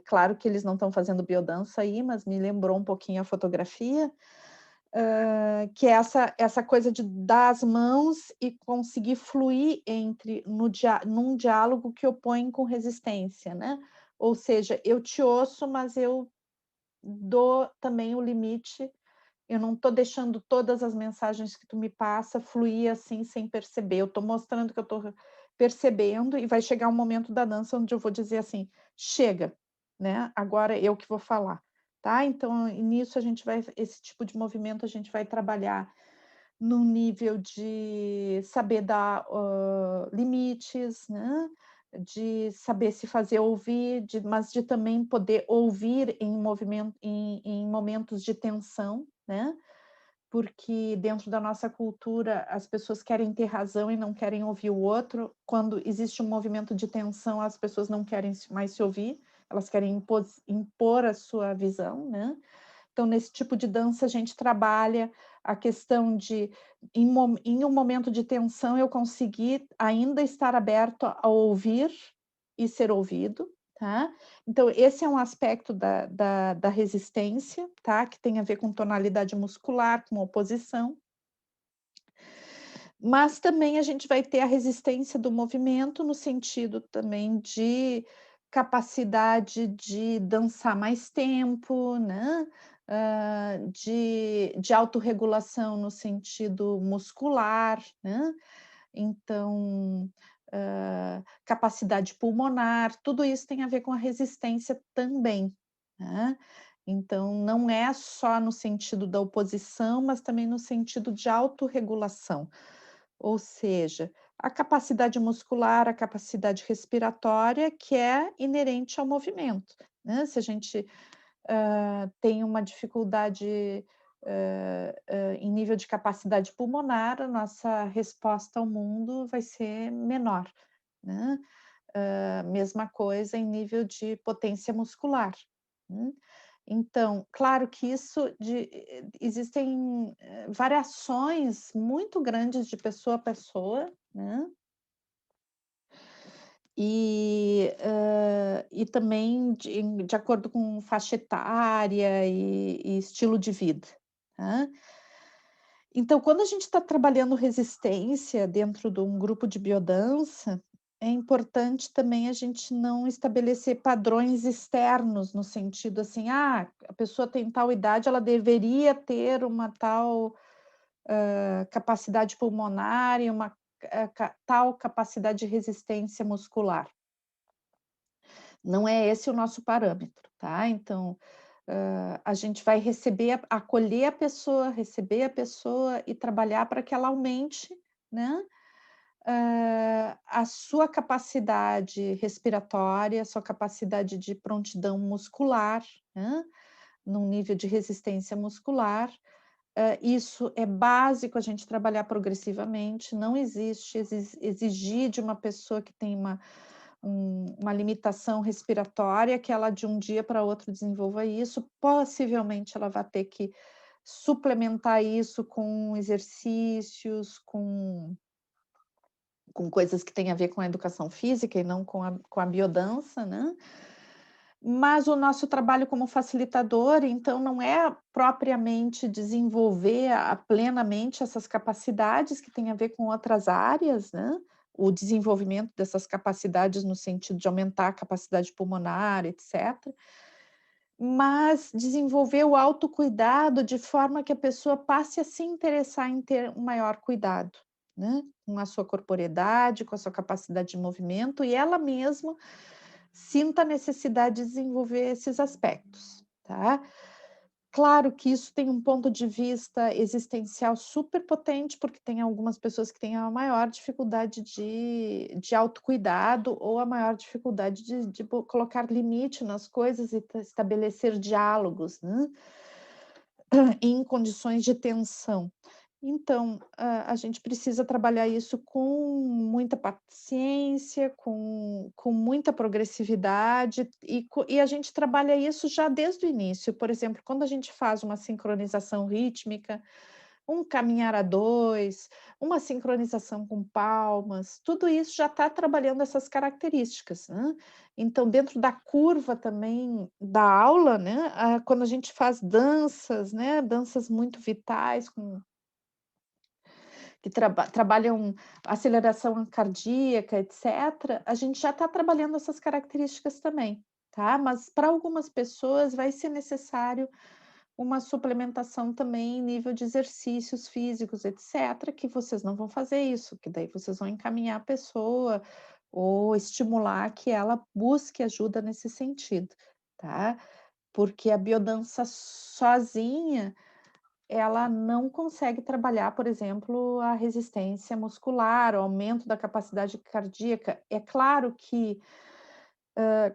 Claro que eles não estão fazendo biodança aí, mas me lembrou um pouquinho a fotografia. Que é essa coisa de dar as mãos e conseguir fluir entre num diálogo que opõe com resistência, né. Ou seja, eu te ouço, mas eu dou também o limite, eu não estou deixando todas as mensagens que tu me passa fluir, assim, sem perceber, eu estou mostrando que eu estou percebendo e vai chegar um momento da dança onde eu vou dizer assim: "Chega, né, agora eu que vou falar", tá. Então, nisso a gente vai esse tipo de movimento a gente vai trabalhar num nível de saber dar, limites, né, de saber se fazer ouvir, mas de também poder ouvir em momentos de tensão, né, porque dentro da nossa cultura as pessoas querem ter razão e não querem ouvir o outro. Quando existe um movimento de tensão, as pessoas não querem mais se ouvir, elas querem impor a sua visão, né. Então, nesse tipo de dança, a gente trabalha a questão de, em um momento de tensão, eu conseguir ainda estar aberto a ouvir e ser ouvido, tá. Então, esse é um aspecto da resistência, tá, que tem a ver com tonalidade muscular, com oposição. Mas também a gente vai ter a resistência do movimento, no sentido também de capacidade de dançar mais tempo, né, de autorregulação no sentido muscular, né. Então, capacidade pulmonar, tudo isso tem a ver com a resistência também, né. Então não é só no sentido da oposição, mas também no sentido de autorregulação. Ou seja, a capacidade muscular, a capacidade respiratória, que é inerente ao movimento, né. Se a gente, tem uma dificuldade, em nível de capacidade pulmonar, a nossa resposta ao mundo vai ser menor, né. Mesma coisa em nível de potência muscular, né. Então, claro que existem, variações muito grandes de pessoa a pessoa, né, e também de acordo com faixa etária e estilo de vida, tá. Então, quando a gente está trabalhando resistência dentro de um grupo de biodança, é importante também a gente não estabelecer padrões externos, no sentido assim: "Ah, a pessoa tem tal idade, ela deveria ter uma tal, capacidade pulmonar e uma, tal capacidade de resistência muscular". Não é esse o nosso parâmetro, tá. Então, a gente vai acolher a pessoa, receber a pessoa e trabalhar para que ela aumente, né, a sua capacidade respiratória, a sua capacidade de prontidão muscular, né, num nível de resistência muscular. Isso é básico a gente trabalhar progressivamente, não existe exigir de uma pessoa que tem uma limitação respiratória, que ela de um dia para outro desenvolva isso, possivelmente ela vai ter que suplementar isso com exercícios, com coisas que têm a ver com a educação física e não com a biodança, né. Mas o nosso trabalho como facilitador, então, não é propriamente desenvolver plenamente essas capacidades que têm a ver com outras áreas, né, o desenvolvimento dessas capacidades no sentido de aumentar a capacidade pulmonar, etcétera, mas desenvolver o autocuidado de forma que a pessoa passe a se interessar em ter um maior cuidado, né, com a sua corporeidade, com a sua capacidade de movimento e ela mesma sinta a necessidade de desenvolver esses aspectos, tá. Claro que isso tem um ponto de vista existencial super potente, porque tem algumas pessoas que têm a maior dificuldade de autocuidado ou a maior dificuldade de colocar limite nas coisas e estabelecer diálogos, né, em condições de tensão. Então, a gente precisa trabalhar isso com muita paciência, com muita progressividade e a gente trabalha isso já desde o início. Por exemplo, quando a gente faz uma sincronização rítmica, um caminhar a 2, uma sincronização com palmas, tudo isso já está trabalhando essas características, né. Então dentro da curva também da aula, né, quando a gente faz danças, né, danças muito vitais com que trabalham aceleração cardíaca, etcétera, a gente já está trabalhando essas características também, tá. Mas para algumas pessoas vai ser necessário uma suplementação também em nível de exercícios físicos, etcétera, que vocês não vão fazer isso, que daí vocês vão encaminhar a pessoa ou estimular que ela busque ajuda nesse sentido, tá. Porque a biodança sozinha ela não consegue trabalhar, por exemplo, a resistência muscular, o aumento da capacidade cardíaca. É claro que,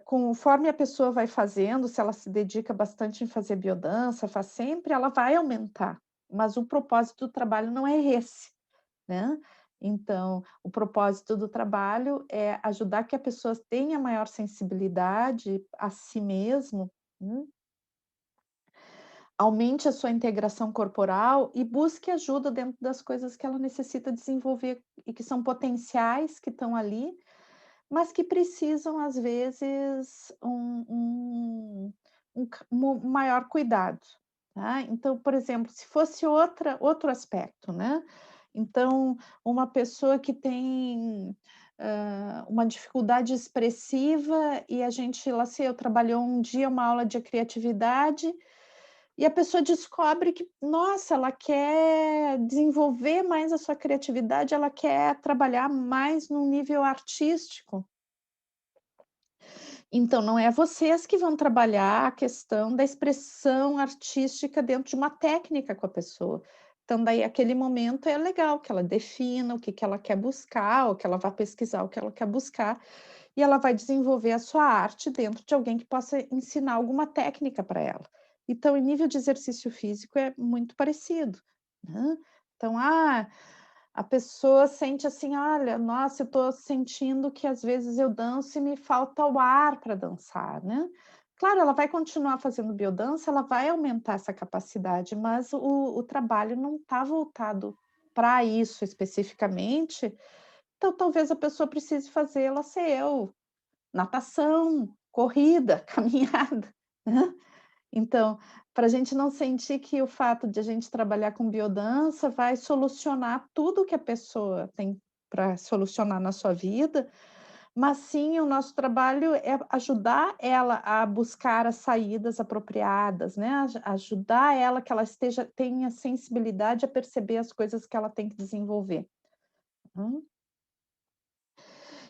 conforme a pessoa vai fazendo, se ela se dedica bastante em fazer biodança, faz sempre, ela vai aumentar, mas o propósito do trabalho não é esse, né. Então, o propósito do trabalho é ajudar que a pessoa tenha maior sensibilidade a si mesmo, aumente a sua integração corporal e busque ajuda dentro das coisas que ela necessita desenvolver e que são potenciais, que estão ali, mas que precisam, às vezes, um maior cuidado, tá. Então, por exemplo, se fosse outro aspecto, né, então, uma pessoa que tem, uma dificuldade expressiva e a gente lá sei eu, trabalhou um dia uma aula de criatividade e a pessoa descobre que, nossa, ela quer desenvolver mais a sua criatividade, ela quer trabalhar mais no nível artístico. Então, não é vocês que vão trabalhar a questão da expressão artística dentro de uma técnica com a pessoa. Então, daí, aquele momento é legal que ela defina o que que ela quer buscar, ou que ela vá pesquisar o que ela quer buscar, e ela vai desenvolver a sua arte dentro de alguém que possa ensinar alguma técnica para ela. Então, em nível de exercício físico é muito parecido, né. Então, a pessoa sente assim: "Olha, nossa, eu estou sentindo que às vezes eu danço e me falta o ar para dançar", né. Claro, ela vai continuar fazendo biodança, ela vai aumentar essa capacidade, mas o trabalho não está voltado para isso especificamente, então talvez a pessoa precise fazer, ela sei eu, natação, corrida, caminhada, né. Então, para a gente não sentir que o fato de a gente trabalhar com biodança vai solucionar tudo que a pessoa tem para solucionar na sua vida, mas sim o nosso trabalho é ajudar ela a buscar as saídas apropriadas, né, ajudar ela que ela tenha sensibilidade a perceber as coisas que ela tem que desenvolver. Hum.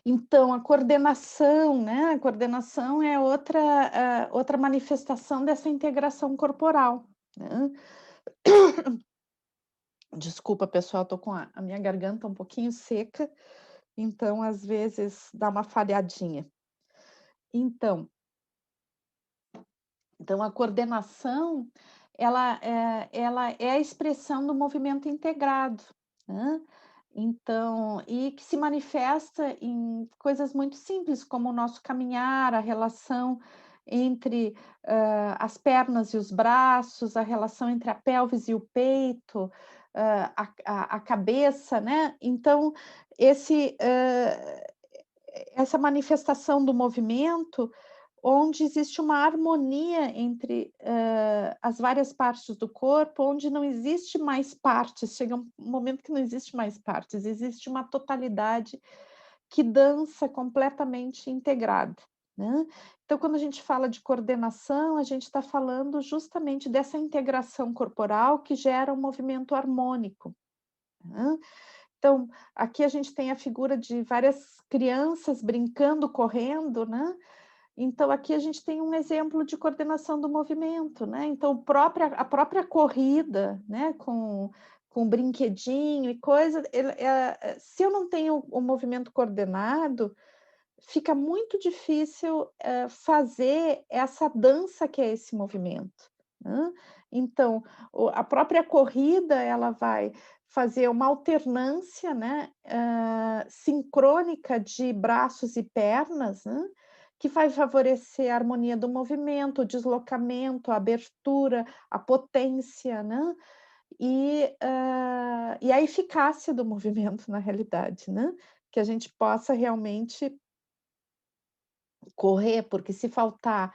Então, a coordenação, né, a coordenação é outra manifestação dessa integração corporal, né. Desculpa pessoal, tô com a minha garganta um pouquinho seca, então às vezes dá uma falhadinha. Então então a coordenação, ela é a expressão do movimento integrado, né. Então e que se manifesta em coisas muito simples, como o nosso caminhar, a relação entre, as pernas e os braços, a relação entre a pelvis e o peito, a cabeça, né. Então esse, essa manifestação do movimento, onde existe uma harmonia entre, as várias partes do corpo, onde não existe mais partes, chega um momento que não existe mais partes, existe uma totalidade que dança completamente integrada. né. Então, quando a gente fala de coordenação, a gente está falando justamente dessa integração corporal que gera um movimento harmônico, né. Então, aqui a gente tem a figura de várias crianças brincando, correndo, né. Então, aqui a gente tem um exemplo de coordenação do movimento, né. Então, a própria corrida, né, com brinquedinho e coisa, se eu não tenho o movimento coordenado, fica muito difícil, fazer essa dança que é esse movimento, né. Então, a própria corrida, ela vai fazer uma alternância, né, sincrônica de braços e pernas, né, que vai favorecer a harmonia do movimento, o deslocamento, a abertura, a potência, né, e a eficácia do movimento na realidade, né, que a gente possa realmente correr, porque se faltar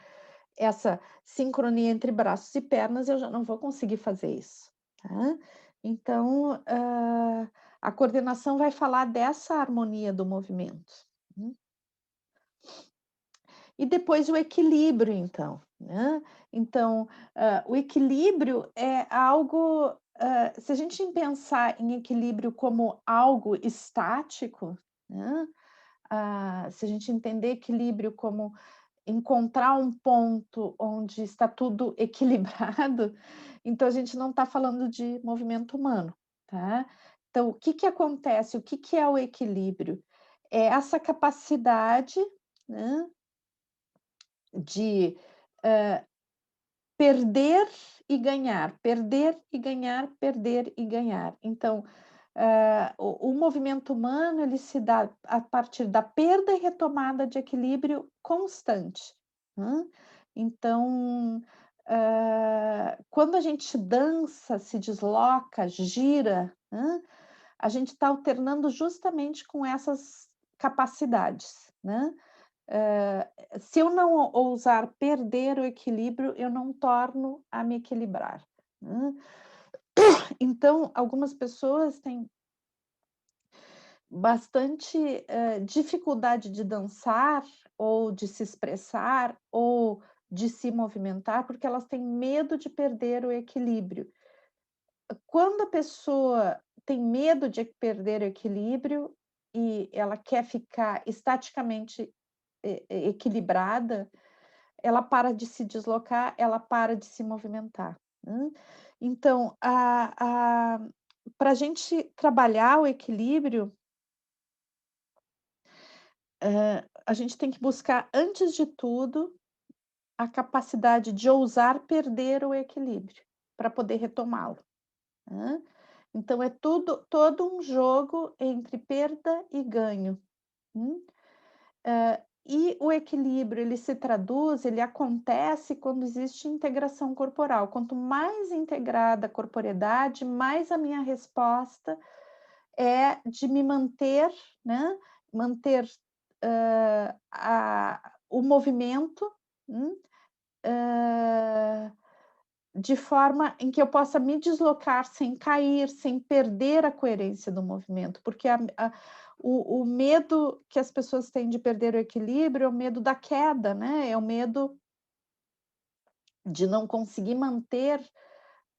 essa sincronia entre braços e pernas, eu já não vou conseguir fazer isso, tá. Então, a coordenação vai falar dessa harmonia do movimento, né. E depois o equilíbrio então, né. Então, o equilíbrio é algo, se a gente pensar em equilíbrio como algo estático, né, se a gente entender equilíbrio como encontrar um ponto onde está tudo equilibrado, então a gente não está falando de movimento humano, tá. Então o que que acontece, o que que é o equilíbrio? É essa capacidade, né, de, hã, perder e ganhar, perder e ganhar, perder e ganhar. Então, o movimento humano ele se dá a partir da perda e retomada de equilíbrio constante, né. Então, quando a gente dança, se desloca, gira, né, a gente está alternando justamente com essas capacidades, né. Se eu não ousar perder o equilíbrio, eu não torno a me equilibrar, né. Então, algumas pessoas têm bastante, dificuldade de dançar, ou de se expressar, ou de se movimentar, porque elas têm medo de perder o equilíbrio. Quando a pessoa tem medo de perder o equilíbrio e ela quer ficar estaticamente equilibrada, ela para de se deslocar, ela para de se movimentar, né. Então, para a gente trabalhar o equilíbrio, a gente tem que buscar, antes de tudo, a capacidade de ousar perder o equilíbrio, para poder retomá-lo, né. Então é todo um jogo entre perda e ganho, hum. E o equilíbrio, ele se traduz, ele acontece quando existe integração corporal. Quanto mais integrada a corporeidade, mais a minha resposta é de me manter, né, manter, o movimento, hum, hã, de forma em que eu possa me deslocar sem cair, sem perder a coerência do movimento, porque o medo que as pessoas têm de perder o equilíbrio é o medo da queda, né, é o medo de não conseguir manter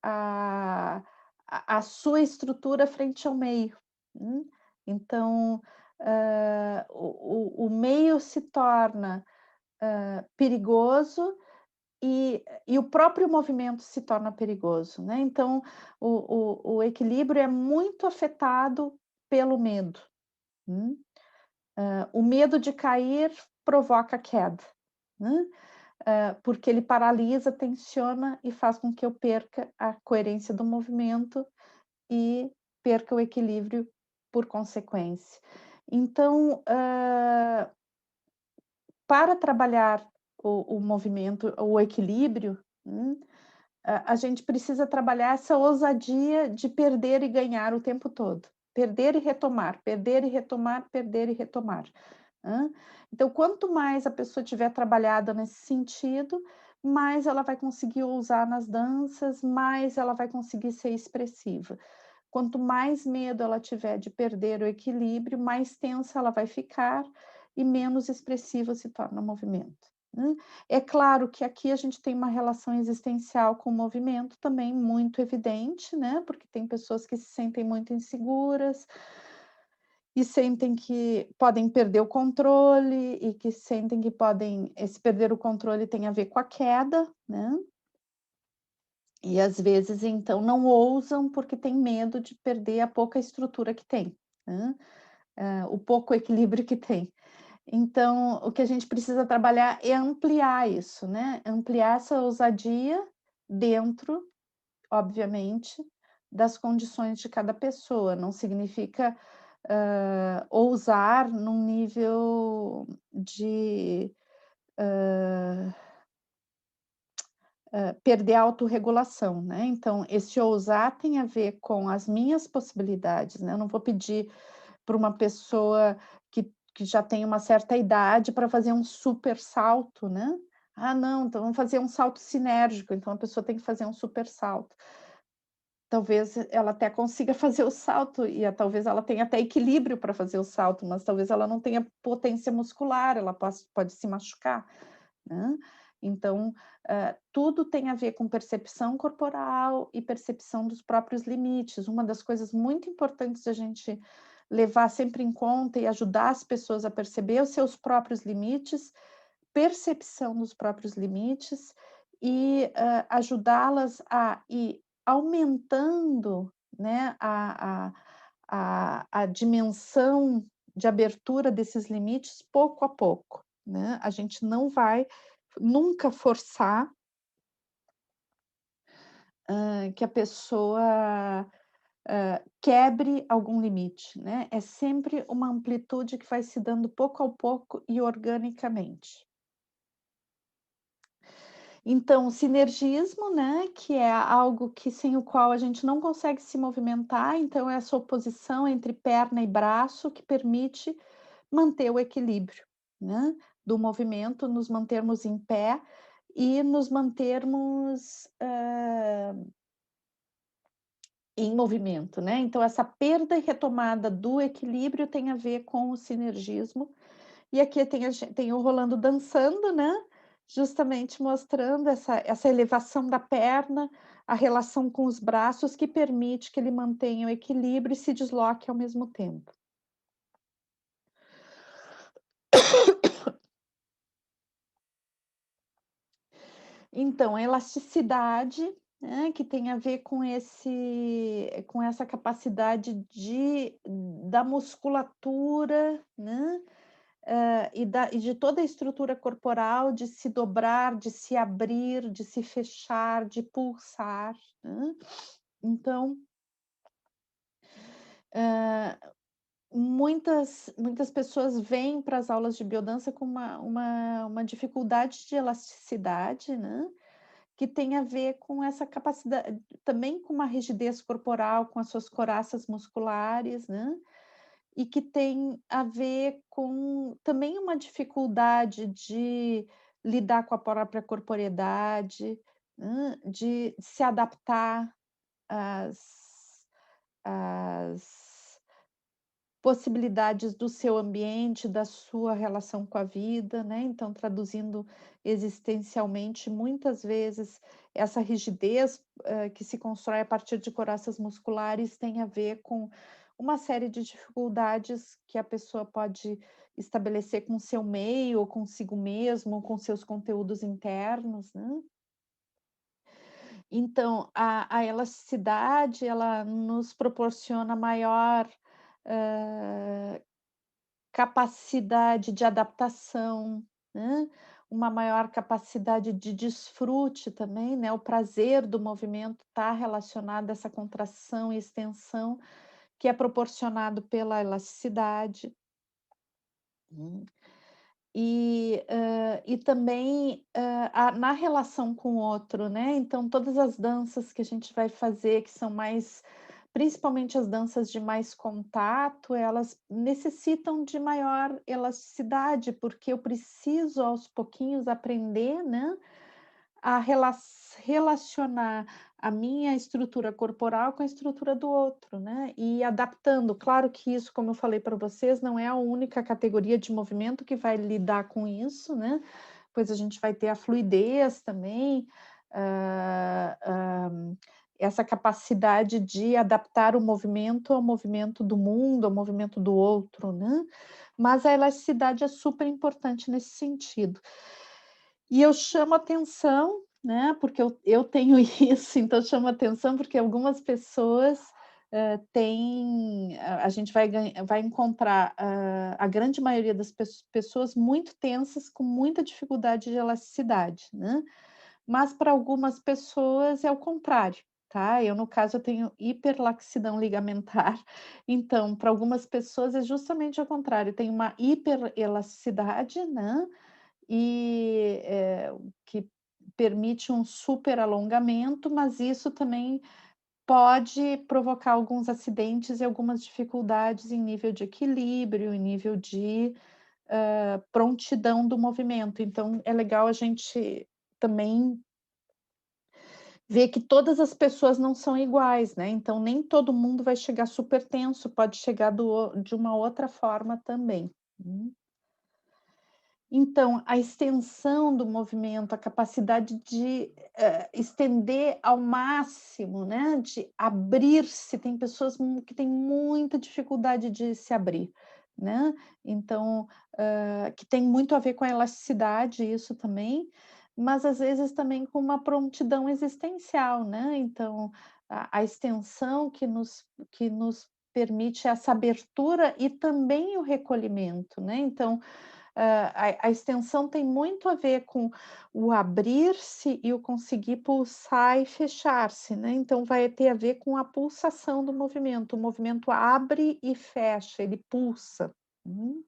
a a sua estrutura frente ao meio, Então, o meio se torna, perigoso e o próprio movimento se torna perigoso, né, então o equilíbrio é muito afetado pelo medo, hum. O medo de cair provoca queda, né, porque ele paralisa, tensiona e faz com que eu perca a coerência do movimento e perca o equilíbrio por consequência. Então, para trabalhar o movimento, o equilíbrio, a gente precisa trabalhar essa ousadia de perder e ganhar o tempo todo. Perder e retomar, perder e retomar, perder e retomar, hã. Então, quanto mais a pessoa tiver trabalhada nesse sentido, mais ela vai conseguir ousar nas danças, mais ela vai conseguir ser expressiva. Quanto mais medo ela tiver de perder o equilíbrio, mais tensa ela vai ficar e menos expressivo se torna o movimento, né. É claro que aqui a gente tem uma relação existencial com o movimento também muito evidente, né, porque tem pessoas que se sentem muito inseguras e sentem que podem perder o controle e que sentem que podem esse perder o controle tem a ver com a queda, né. E às vezes, então, não ousam porque tem medo de perder a pouca estrutura que tem, né, o pouco equilíbrio que tem. Então, o que a gente precisa trabalhar é ampliar isso, né, ampliar essa ousadia dentro, obviamente, das condições de cada pessoa, não significa, ousar num nível de, perder a autorregulação, né, então esse ousar tem a ver com as minhas possibilidades, né, eu não vou pedir para uma pessoa que já tem uma certa idade para fazer um super salto, né. "Ah não, então vamos fazer um salto sinérgico", então a pessoa tem que fazer um super salto. Talvez ela até consiga fazer o salto e talvez ela tenha até equilíbrio para fazer o salto, mas talvez ela não tenha potência muscular, ela pode se machucar, né. Então, tudo tem a ver com percepção corporal e percepção dos próprios limites. Uma das coisas muito importantes a gente levar sempre em conta e ajudar as pessoas a perceber os seus próprios limites, percepção dos próprios limites e, ajudá-las a ir aumentando, né, a dimensão de abertura desses limites pouco a pouco, né. A gente não vai nunca forçar, que a pessoa, quebre algum limite, né. É sempre uma amplitude que vai se dando pouco a pouco e organicamente. Então, o sinergismo, né, que é algo que sem o qual a gente não consegue se movimentar, então é essa oposição entre perna e braço que permite manter o equilíbrio, né, do movimento, nos mantermos em pé e nos mantermos, em movimento, né. Então essa perda e retomada do equilíbrio tem a ver com o sinergismo e aqui tem o Rolando dançando, né, justamente mostrando essa elevação da perna, a relação com os braços que permite que ele mantenha o equilíbrio e se desloque ao mesmo tempo. Então, a elasticidade, né, que tem a ver com essa capacidade da musculatura, né, e de toda a estrutura corporal de se dobrar, de se abrir, de se fechar, de pulsar, né. Então, hã, muitas pessoas vêm para as aulas de biodança com uma dificuldade de elasticidade, né, que tem a ver com essa capacidade também com uma rigidez corporal, com as suas coraças musculares, né. E que tem a ver com também uma dificuldade de lidar com a própria corporeidade, de se adaptar às às possibilidades do seu ambiente, da sua relação com a vida, né, então traduzindo existencialmente, muitas vezes, essa rigidez, que se constrói a partir de coraças musculares tem a ver com uma série de dificuldades que a pessoa pode estabelecer com o seu meio, ou consigo mesmo, ou com seus conteúdos internos, né. Então, a elasticidade, ela nos proporciona maior, hã capacidade de adaptação, né, uma maior capacidade de desfrute também, né, o prazer do movimento está relacionado a essa contração e extensão que é proporcionado pela elasticidade. Hum. E também, na relação com o outro, né, então todas as danças que a gente vai fazer que são mais principalmente as danças de mais contato, elas necessitam de maior elasticidade, porque eu preciso aos pouquinhos aprender, né, a relacionar a minha estrutura corporal com a estrutura do outro, né, e adaptando. Claro que isso, como eu falei para vocês, não é a única categoria de movimento que vai lidar com isso, né, pois a gente vai ter a fluidez também, hã, essa capacidade de adaptar o movimento ao movimento do mundo, ao movimento do outro, né, mas a elasticidade é super importante nesse sentido. E eu chamo atenção, né, porque eu tenho isso, então chamo atenção, porque algumas pessoas, têm a gente vai encontrar, a grande maioria das pessoas muito tensas, com muita dificuldade de elasticidade, né. Mas para algumas pessoas é o contrário, tá. Eu, no caso, eu tenho hiperlaxidão ligamentar, então para algumas pessoas é justamente ao contrário, tem uma hiperelasticidade, né, o que permite um super alongamento, mas isso também pode provocar alguns acidentes e algumas dificuldades em nível de equilíbrio, em nível de, prontidão do movimento. Então é legal a gente também ver que todas as pessoas não são iguais, né, então nem todo mundo vai chegar super tenso, pode chegar de uma outra forma também. Então, a extensão do movimento, a capacidade de, estender ao máximo, né, de abrir-se, tem pessoas que têm muita dificuldade de se abrir, né, então, que tem muito a ver com a elasticidade, isso também, mas às vezes também com uma prontidão existencial, né, então, a extensão que nos permite essa abertura e também o recolhimento, né, então, a extensão tem muito a ver com o abrir-se e o conseguir pulsar e fechar-se, né, então vai ter a ver com a pulsação do movimento, o movimento abre e fecha, ele pulsa. Uhum.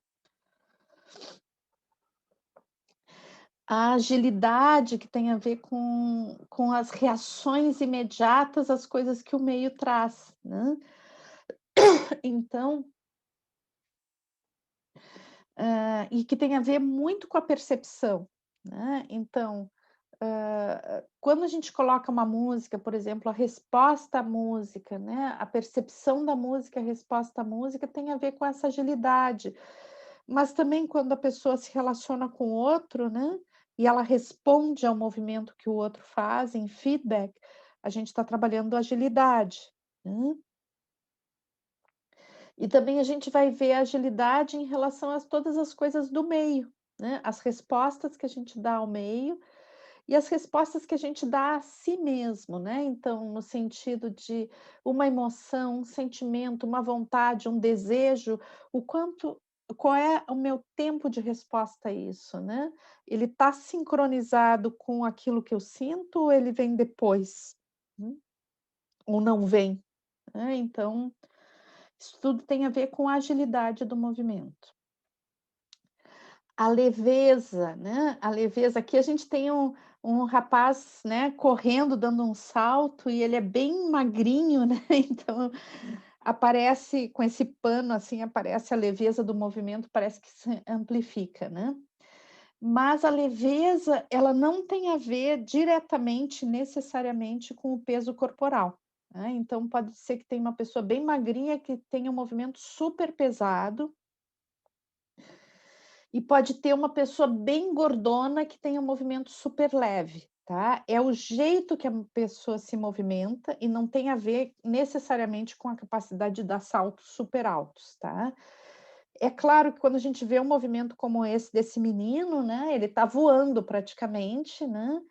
A agilidade que tem a ver com as reações imediatas às coisas que o meio traz, né. Então, e que tem a ver muito com a percepção, né, então, quando a gente coloca uma música, por exemplo, a resposta à música, né, a percepção da música, a resposta à música tem a ver com essa agilidade. Mas também quando a pessoa se relaciona com o outro, né, e ela responde ao movimento que o outro faz em feedback, a gente está trabalhando agilidade, né. E também a gente vai ver a agilidade em relação a todas as coisas do meio, né, as respostas que a gente dá ao meio e as respostas que a gente dá a si mesmo, né, então no sentido de uma emoção, um sentimento, uma vontade, um desejo, qual é o meu tempo de resposta a isso, né. Ele está sincronizado com aquilo que eu sinto ou ele vem depois? Hum, ou não vem, né, então, isso tudo tem a ver com a agilidade do movimento. A leveza, né, a leveza. Aqui a gente tem um rapaz, né, correndo, dando um salto e ele é bem magrinho, né, então aparece com esse pano, assim, aparece a leveza do movimento, parece que se amplifica, né. Mas a leveza, ela não tem a ver diretamente, necessariamente, com o peso corporal, né, então pode ser que tenha uma pessoa bem magrinha que tenha um movimento super pesado e pode ter uma pessoa bem gordona que tenha um movimento super leve, tá. É o jeito que a pessoa se movimenta e não tem a ver necessariamente com a capacidade de dar saltos super altos, tá. É claro que quando a gente vê um movimento como esse desse menino, né, ele tá voando praticamente, né,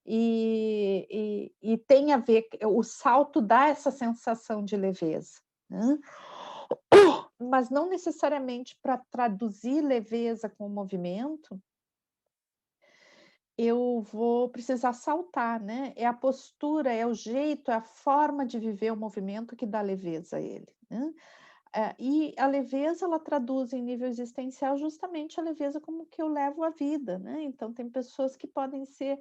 e tem a ver, o salto dá essa sensação de leveza, né. Mas não necessariamente para traduzir leveza com o movimento, eu vou precisar saltar, né. É a postura, é o jeito, é a forma de viver o movimento que dá leveza a ele, né. E a leveza, ela traduz em nível existencial justamente a leveza como que eu levo a vida, né. Então tem pessoas que podem ser,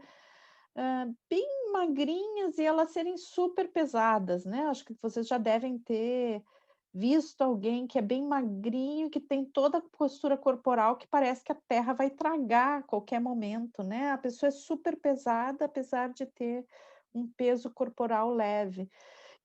bem magrinhas e elas serem super pesadas, né. Acho que vocês já devem ter visto alguém que é bem magrinho, que tem toda a postura corporal que parece que a terra vai tragar a qualquer momento, né. A pessoa é super pesada, apesar de ter um peso corporal leve.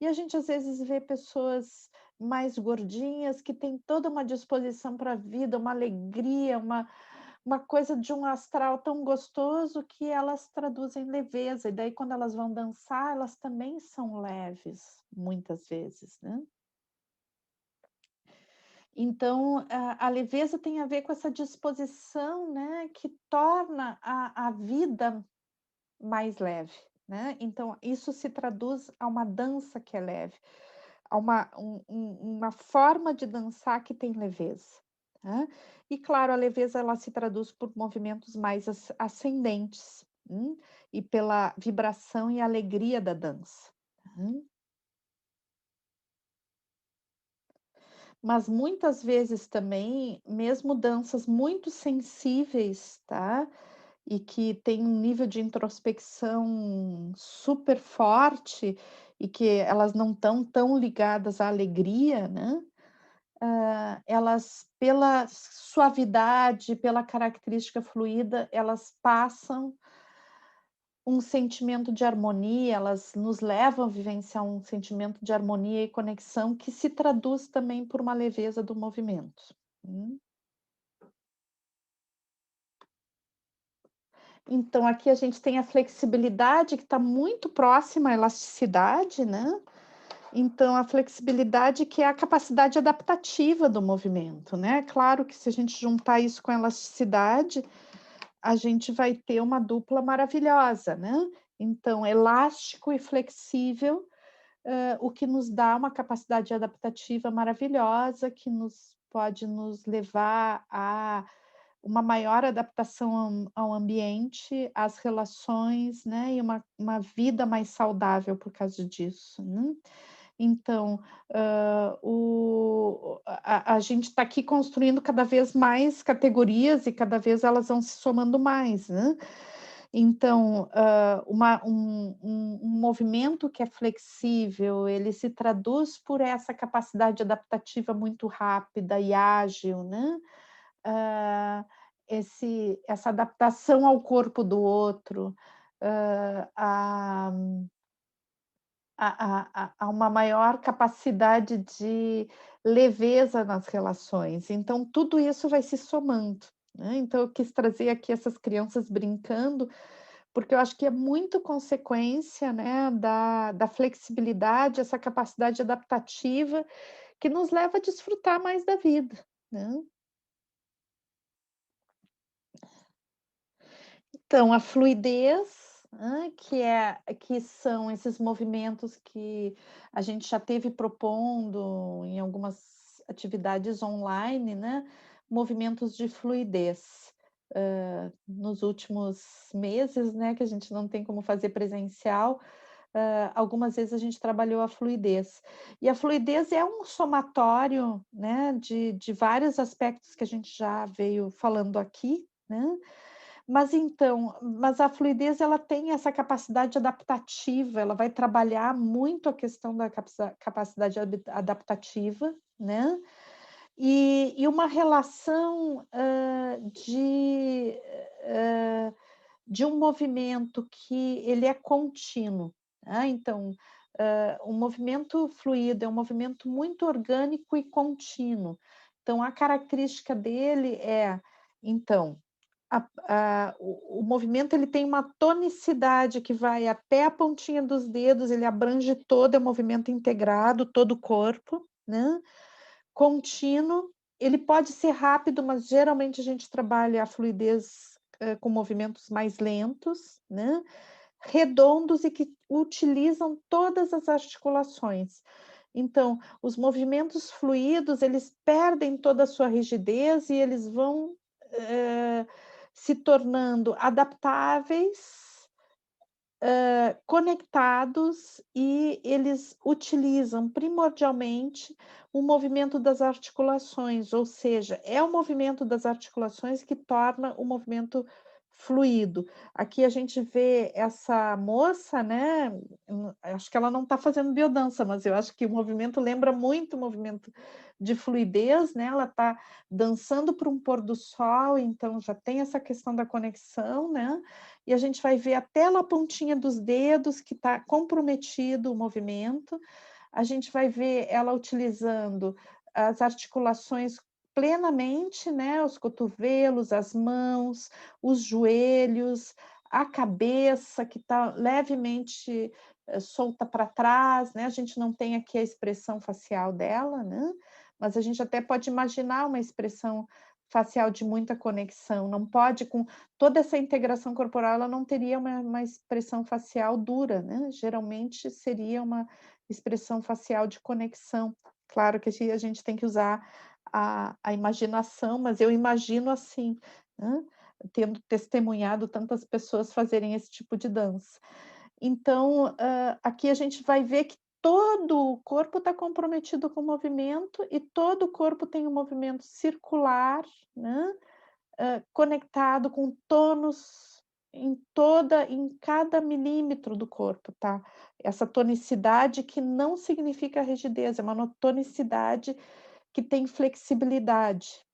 E a gente às vezes vê pessoas mais gordinhas que têm toda uma disposição para a vida, uma alegria, uma coisa de um astral tão gostoso que elas traduzem leveza, e daí quando elas vão dançar, elas também são leves, muitas vezes, né. Então, a leveza tem a ver com essa disposição, né, que torna a vida mais leve, né. Então isso se traduz a uma dança que é leve, a uma forma de dançar que tem leveza, né. E claro, a leveza ela se traduz por movimentos mais ascendentes, e pela vibração e alegria da dança, hum. Mas muitas vezes também, mesmo danças muito sensíveis, tá, e que tem um nível de introspecção super forte, e que elas não estão tão ligadas à alegria, né, elas pela suavidade, pela característica fluida, elas passam um sentimento de harmonia, elas nos levam a vivenciar um sentimento de harmonia e conexão que se traduz também por uma leveza do movimento. Hum. Então aqui a gente tem a flexibilidade que está muito próxima à elasticidade, né. Então a flexibilidade que é a capacidade adaptativa do movimento, né. Claro que se a gente juntar isso com a elasticidade, a gente vai ter uma dupla maravilhosa, né. Então elástico e flexível, o que nos dá uma capacidade adaptativa maravilhosa, que nos pode nos levar a uma maior adaptação ao ambiente, às relações, né, e uma vida mais saudável por causa disso, né. Então, a gente está aqui construindo cada vez mais categorias e cada vez elas vão se somando mais, né. Então, um movimento que é flexível, ele se traduz por essa capacidade adaptativa muito rápida e ágil, né. Hã, essa adaptação ao corpo do outro, hã, a uma maior capacidade de leveza nas relações. Então tudo isso vai se somando, né. Então eu quis trazer aqui essas crianças brincando, porque eu acho que é muito consequência, né, da flexibilidade, essa capacidade adaptativa que nos leva a desfrutar mais da vida, né. Então, a fluidez, que são esses movimentos que a gente já teve propondo em algumas atividades online, né, movimentos de fluidez. Nos últimos meses, né, que a gente não tem como fazer presencial, algumas vezes a gente trabalhou a fluidez. E a fluidez é um somatório, né, de vários aspectos que a gente já veio falando aqui, né. Mas a fluidez ela tem essa capacidade adaptativa, ela vai trabalhar muito a questão da capacidade adaptativa, né, e uma relação, de um movimento que ele é contínuo, né. Então, o movimento fluido é um movimento muito orgânico e contínuo. Então a característica dele é, então, o movimento ele tem uma tonicidade que vai até a pontinha dos dedos, ele abrange todo, é um movimento integrado, todo o corpo, né, contínuo. Ele pode ser rápido, mas geralmente a gente trabalha a fluidez, com movimentos mais lentos, né, redondos e que utilizam todas as articulações. Então, os movimentos fluidos, eles perdem toda a sua rigidez e eles vão, eh, se tornando adaptáveis, conectados, e eles utilizam primordialmente o movimento das articulações, ou seja, é o movimento das articulações que torna o movimento fluido. Aqui a gente vê essa moça, né, acho que ela não está fazendo biodança, mas eu acho que o movimento lembra muito o movimento de fluidez, né, ela está dançando para um pôr do sol, então já tem essa questão da conexão, né, e a gente vai ver até lá a pontinha dos dedos que está comprometido o movimento, a gente vai ver ela utilizando as articulações plenamente, né, os cotovelos, as mãos, os joelhos, a cabeça que está levemente solta para trás, né? A gente não tem aqui a expressão facial dela, né? Mas a gente até pode imaginar uma expressão facial de muita conexão. Não pode, com toda essa integração corporal, ela não teria uma expressão facial dura, né? Geralmente seria uma expressão facial de conexão. Claro que a gente tem que usar a imaginação, mas eu imagino assim, né? Tendo testemunhado tantas pessoas fazerem esse tipo de dança. Então, aqui a gente vai ver que todo o corpo está comprometido com o movimento e todo o corpo tem um movimento circular, né, conectado com tônus em cada milímetro do corpo, tá. Essa tonicidade que não significa rigidez, é uma tonicidade que tem flexibilidade.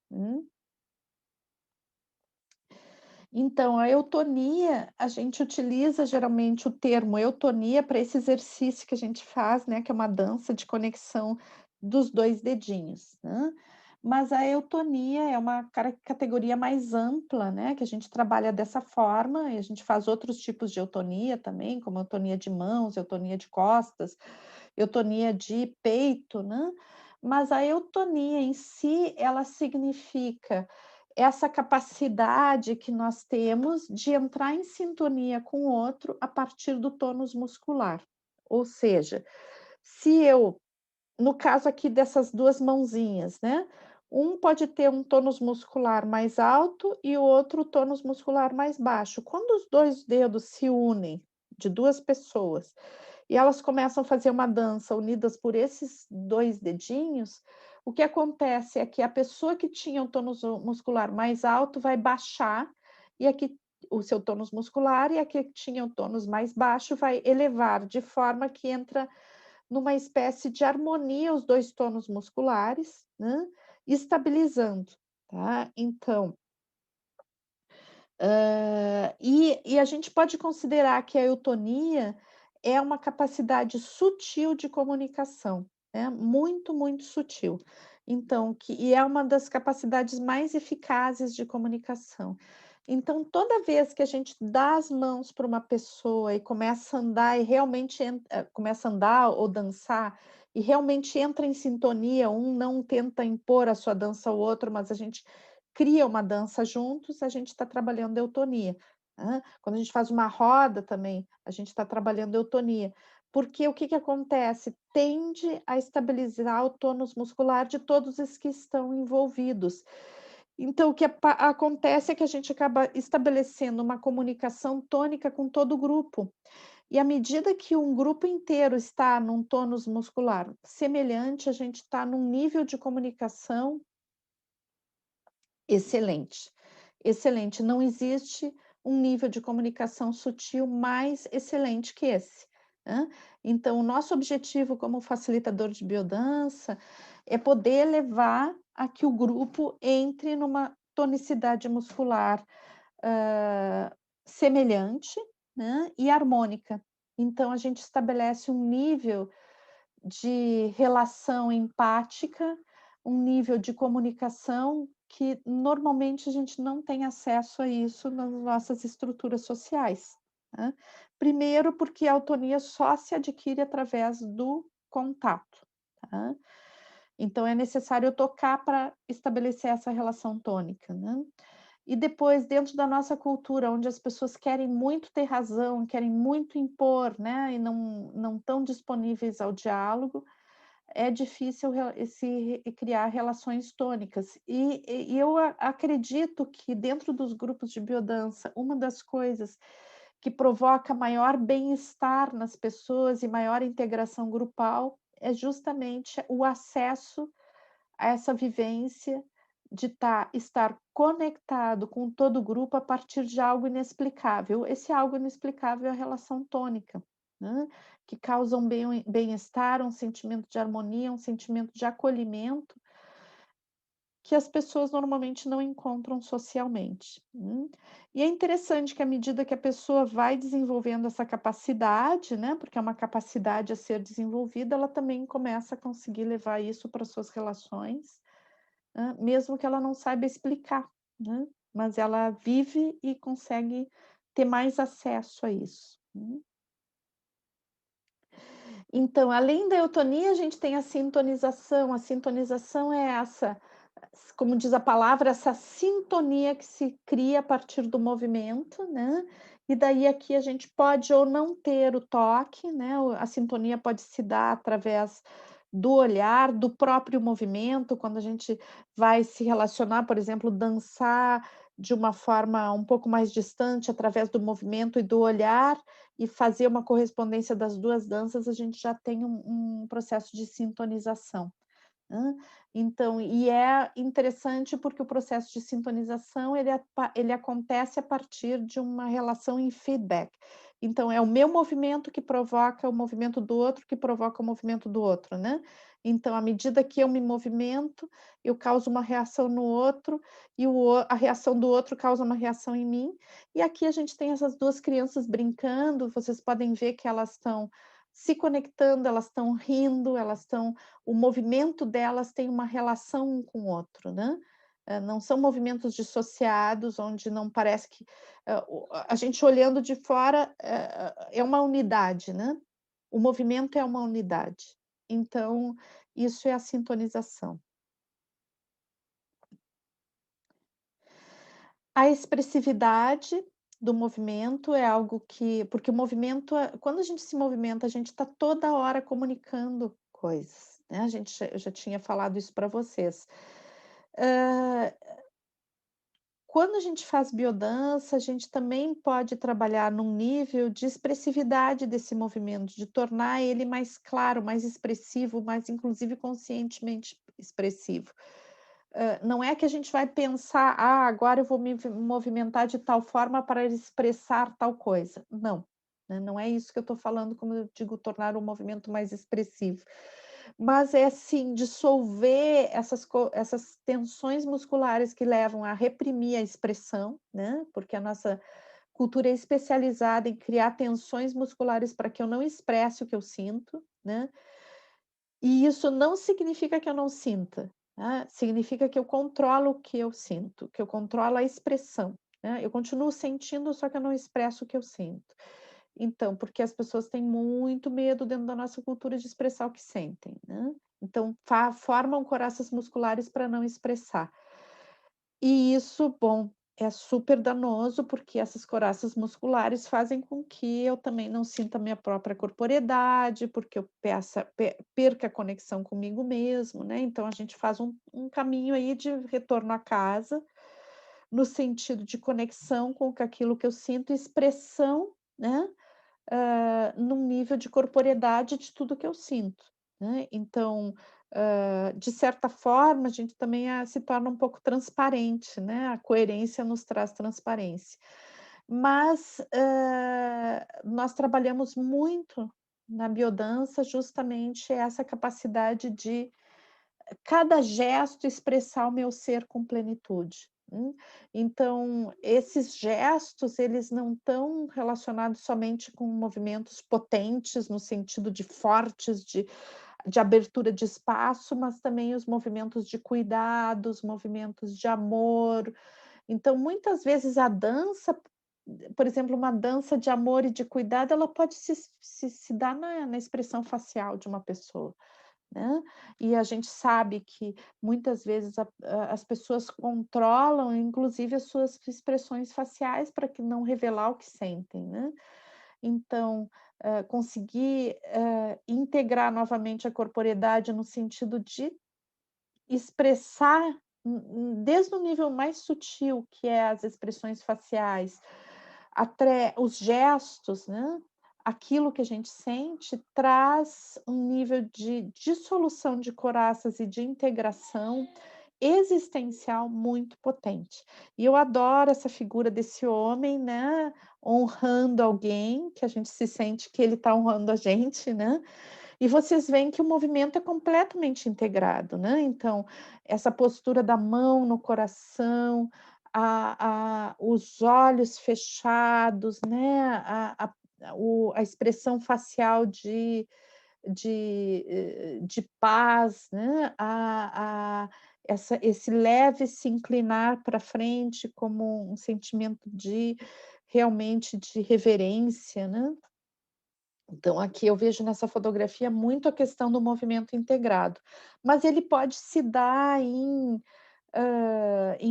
Então, a eutonia, a gente utiliza geralmente o termo eutonia para esse exercício que a gente faz, né, que é uma dança de conexão dos 2 dedinhos, né. Mas a eutonia é uma categoria mais ampla, né, que a gente trabalha dessa forma e a gente faz outros tipos de eutonia também, como eutonia de mãos, eutonia de costas, eutonia de peito, né. Mas a eutonia em si, ela significa essa capacidade que nós temos de entrar em sintonia com o outro a partir do tônus muscular. Ou seja, se eu, no caso aqui dessas 2 mãozinhas, né, um pode ter um tônus muscular mais alto e o outro tônus muscular mais baixo. Quando os 2 dedos se unem, de 2 pessoas, e elas começam a fazer uma dança unidas por esses 2 dedinhos, o que acontece é que a pessoa que tinha o tônus muscular mais alto vai baixar, e aqui o seu tônus muscular, e a que tinha o tônus mais baixo vai elevar, de forma que entra numa espécie de harmonia os 2 tônus musculares, né, estabilizando, tá. Então, e a gente pode considerar que a eutonia é uma capacidade sutil de comunicação, né, muito, muito sutil. Então e é uma das capacidades mais eficazes de comunicação. Então, toda vez que a gente dá as mãos para uma pessoa e começa a andar e realmente começa a andar ou dançar, e realmente entra em sintonia, um não tenta impor a sua dança ao outro, mas a gente cria uma dança juntos, a gente está trabalhando eutonia, né. Quando a gente faz uma roda também, a gente está trabalhando eutonia, porque o que que acontece? Tende a estabilizar o tônus muscular de todos os que estão envolvidos. Então o que acontece é que a gente acaba estabelecendo uma comunicação tônica com todo o grupo. E à medida que um grupo inteiro está num tônus muscular semelhante, a gente está num nível de comunicação excelente, excelente. Não existe um nível de comunicação sutil mais excelente que esse, né. Então o nosso objetivo como facilitador de biodança é poder levar a que o grupo entre numa tonicidade muscular, hã, semelhante, né, e harmônica. Então a gente estabelece um nível de relação empática, um nível de comunicação que normalmente a gente não tem acesso a isso nas nossas estruturas sociais, né. Primeiro, porque a autonomia só se adquire através do contato, tá. Então é necessário eu tocar para estabelecer essa relação tônica, né. E depois, dentro da nossa cultura, onde as pessoas querem muito ter razão, querem muito impor, né, e não estão disponíveis ao diálogo, é difícil criar relações tônicas. E eu acredito que dentro dos grupos de biodança, uma das coisas que provoca maior bem-estar nas pessoas e maior integração grupal é justamente o acesso a essa vivência de estar conectado com todo o grupo a partir de algo inexplicável. Esse algo inexplicável é a relação tônica, né, que causa um bem-estar, um sentimento de harmonia, um sentimento de acolhimento, que as pessoas normalmente não encontram socialmente. E é interessante que à medida que a pessoa vai desenvolvendo essa capacidade, né, porque é uma capacidade a ser desenvolvida, ela também começa a conseguir levar isso para suas relações, mesmo que ela não saiba explicar, né, mas ela vive e consegue ter mais acesso a isso. Então, além da eutonia, a gente tem a sintonização. A sintonização é essa, como diz a palavra, essa sintonia que se cria a partir do movimento, né, e daí aqui a gente pode ou não ter o toque, né, a sintonia pode se dar através do olhar, do próprio movimento, quando a gente vai se relacionar, por exemplo, dançar de uma forma um pouco mais distante através do movimento e do olhar, e fazer uma correspondência das 2 danças, a gente já tem um processo de sintonização. Hã, então e é interessante porque o processo de sintonização ele acontece a partir de uma relação em feedback. Então é o meu movimento que provoca o movimento do outro, que provoca o movimento do outro, né. Então à medida que eu me movimento, eu causo uma reação no outro e a reação do outro causa uma reação em mim, e aqui a gente tem essas 2 crianças brincando, vocês podem ver que elas estão se conectando, elas estão rindo, elas estão o movimento delas tem uma relação um com o outro, né. Não são movimentos dissociados, onde não parece que, a gente olhando de fora, é uma unidade, né. O movimento é uma unidade. Então, isso é a sintonização. A expressividade do movimento é algo que porque o movimento quando a gente se movimenta, a gente está toda hora comunicando coisas, né, a gente eu já tinha falado isso para vocês. Hã, Quando a gente faz biodança, a gente também pode trabalhar num nível de expressividade desse movimento, de tornar ele mais claro, mais expressivo, mais inclusive conscientemente expressivo. Não é que a gente vai pensar: "Ah, agora eu vou me movimentar de tal forma para expressar tal coisa". Não, né, não é isso que eu estou falando quando eu digo tornar o movimento mais expressivo. Mas é assim, dissolver essas tensões musculares que levam a reprimir a expressão, né, porque a nossa cultura é especializada em criar tensões musculares para que eu não expresse o que eu sinto, né. E isso não significa que eu não sinta, né, significa que eu controlo o que eu sinto, que eu controlo a expressão, né. Eu continuo sentindo, só que eu não expresso o que eu sinto. Então, porque as pessoas têm muito medo dentro da nossa cultura de expressar o que sentem, né. Então formam coraças musculares para não expressar. E isso, bom, é super danoso, porque essas coraças musculares fazem com que eu também não sinta minha própria corporeidade, porque eu perca a conexão comigo mesmo, né. Então a gente faz um caminho aí de retorno à casa, no sentido de conexão com aquilo que eu sinto, expressão, né, num nível de corporeidade de tudo que eu sinto, né. Então, de certa forma, a gente também, se torna um pouco transparente, né, a coerência nos traz transparência. Mas, nós trabalhamos muito na biodança justamente essa capacidade de cada gesto expressar o meu ser com plenitude. Então, esses gestos, eles não estão relacionados somente com movimentos potentes, no sentido de fortes, de abertura de espaço, mas também os movimentos de cuidado, os movimentos de amor. Então, muitas vezes a dança, por exemplo, uma dança de amor e de cuidado, ela pode se dar na expressão facial de uma pessoa, né. E a gente sabe que muitas vezes as pessoas controlam, inclusive, as suas expressões faciais para que não revelar o que sentem, né. Então, conseguir, integrar novamente a corporeidade no sentido de expressar, desde o nível mais sutil, que é as expressões faciais, até os gestos, né, aquilo que a gente sente traz um nível de dissolução de coraças e de integração existencial muito potente. E eu adoro essa figura desse homem, né, honrando alguém, que a gente se sente que ele está honrando a gente, né, e vocês veem que o movimento é completamente integrado, né, então, essa postura da mão no coração, os olhos fechados, né, a expressão facial de paz, né, esse leve se inclinar para frente como um sentimento de realmente de reverência, né. Então aqui eu vejo nessa fotografia muito a questão do movimento integrado, mas ele pode se dar em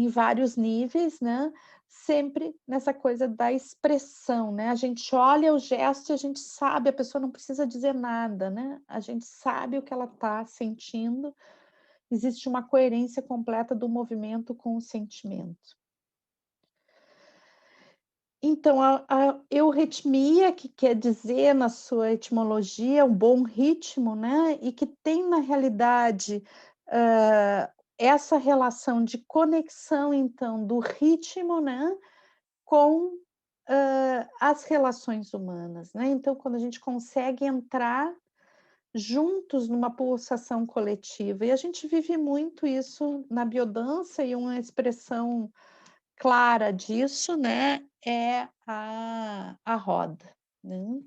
vários níveis, né, sempre nessa coisa da expressão, né, a gente olha o gesto e a gente sabe, a pessoa não precisa dizer nada, né, a gente sabe o que ela está sentindo, existe uma coerência completa do movimento com o sentimento. Então a euritmia, que quer dizer na sua etimologia um bom ritmo, né, e que tem na realidade, essa relação de conexão então do ritmo, né, com, as relações humanas, né, então quando a gente consegue entrar juntos numa pulsação coletiva, e a gente vive muito isso na biodança e uma expressão clara disso, né, é a roda, né.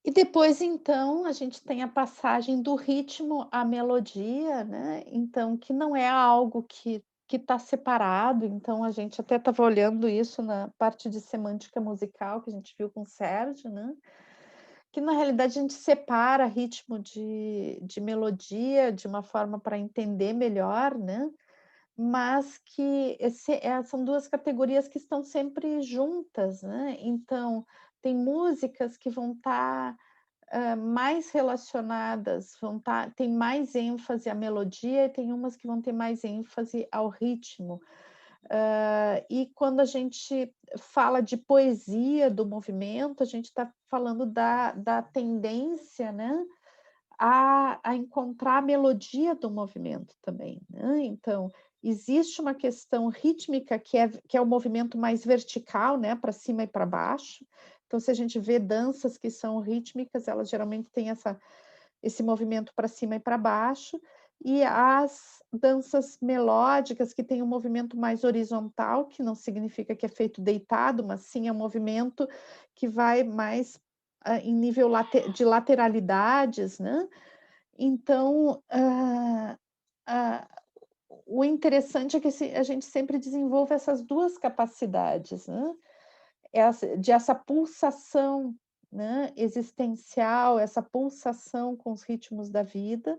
E depois então a gente tem a passagem do ritmo à melodia, né, então que não é algo que está separado, então a gente até estava olhando isso na parte de semântica musical que a gente viu com o Sérgio, né, que na realidade a gente separa ritmo de melodia de uma forma para entender melhor, né, mas que são 2 categorias que estão sempre juntas, né, então tem músicas que vão estar mais relacionadas, tem mais ênfase à melodia e tem umas que vão ter mais ênfase ao ritmo. E quando a gente fala de poesia do movimento, a gente está falando da tendência, né, a encontrar a melodia do movimento também, né. Então, existe uma questão rítmica que é o movimento mais vertical, né, para cima e para baixo. Então, se a gente vê danças que são rítmicas, elas geralmente têm esse movimento para cima e para baixo, e as danças melódicas que têm um movimento mais horizontal, que não significa que é feito deitado, mas sim é um movimento que vai mais, em nível de lateralidades, né. Então, ah, o interessante é que a gente sempre desenvolve essas 2 capacidades, né, essa pulsação, né, existencial, essa pulsação com os ritmos da vida,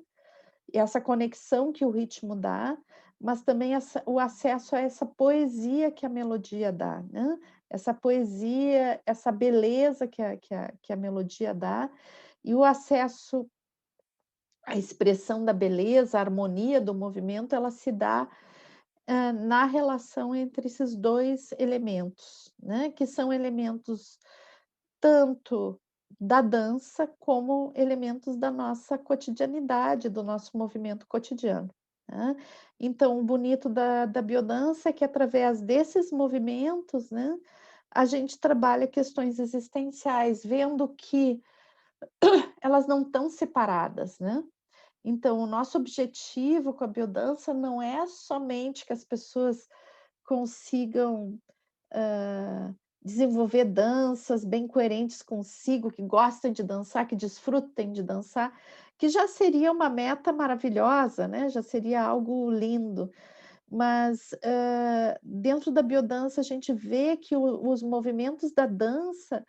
e essa conexão que o ritmo dá, mas também o acesso a essa poesia que a melodia dá, né, essa poesia, essa beleza que a melodia dá, e o acesso à expressão da beleza, a harmonia do movimento, ela se dá, na relação entre esses 2 elementos, né, que são elementos tanto da dança, como elementos da nossa cotidianidade, do nosso movimento cotidiano, né. Então o bonito da biodança é que através desses movimentos, né, a gente trabalha questões existenciais, vendo que elas não estão separadas, né. Então o nosso objetivo com a biodança não é somente que as pessoas consigam desenvolver danças bem coerentes consigo, que gostem de dançar, que desfrutem de dançar, que já seria uma meta maravilhosa, né, já seria algo lindo. Mas, dentro da biodança a gente vê que os movimentos da dança,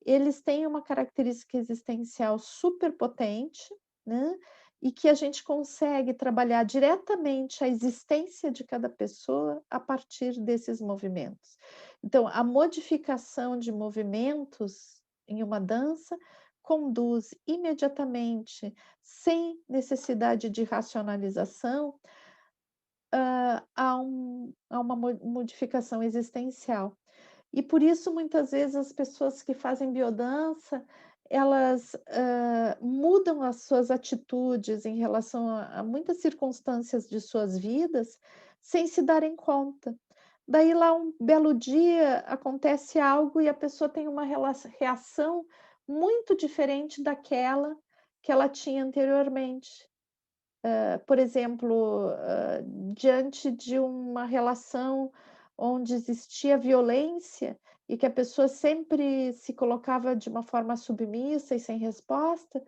eles têm uma característica existencial super potente, né, e que a gente consegue trabalhar diretamente a existência de cada pessoa a partir desses movimentos. Então, a modificação de movimentos em uma dança conduz imediatamente, sem necessidade de racionalização, a uma modificação existencial. E por isso, muitas vezes, as pessoas que fazem biodança, elas, mudam as suas atitudes em relação a muitas circunstâncias de suas vidas, sem se darem conta. Daí lá um belo dia acontece algo e a pessoa tem uma reação muito diferente daquela que ela tinha anteriormente. Por exemplo, diante de uma relação onde existia violência e que a pessoa sempre se colocava de uma forma submissa e sem resposta,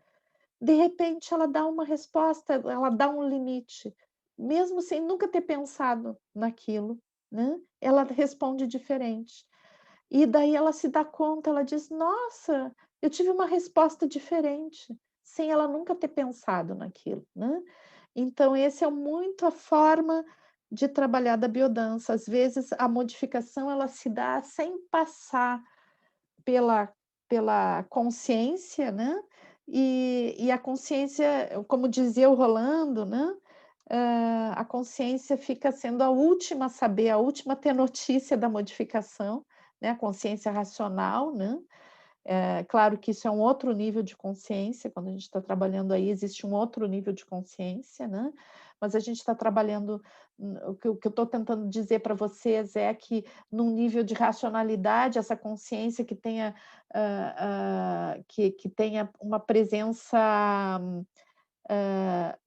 de repente ela dá uma resposta, ela dá um limite, mesmo sem nunca ter pensado naquilo, né, ela responde diferente. E daí ela se dá conta, ela diz: "Nossa, eu tive uma resposta diferente", sem ela nunca ter pensado naquilo, né. Então esse é muito a forma de trabalhar da biodança. Às vezes a modificação ela se dá sem passar pela consciência, né, e a consciência, como dizia o Rolando, né, a consciência fica sendo a última a saber, a última a ter notícia da modificação, né, a consciência racional, né. Claro que isso é um outro nível de consciência, quando a gente está trabalhando aí, existe um outro nível de consciência, né, mas a gente está trabalhando, o que eu estou tentando dizer para vocês é que num nível de racionalidade, essa consciência que tenha, que tenha uma presença,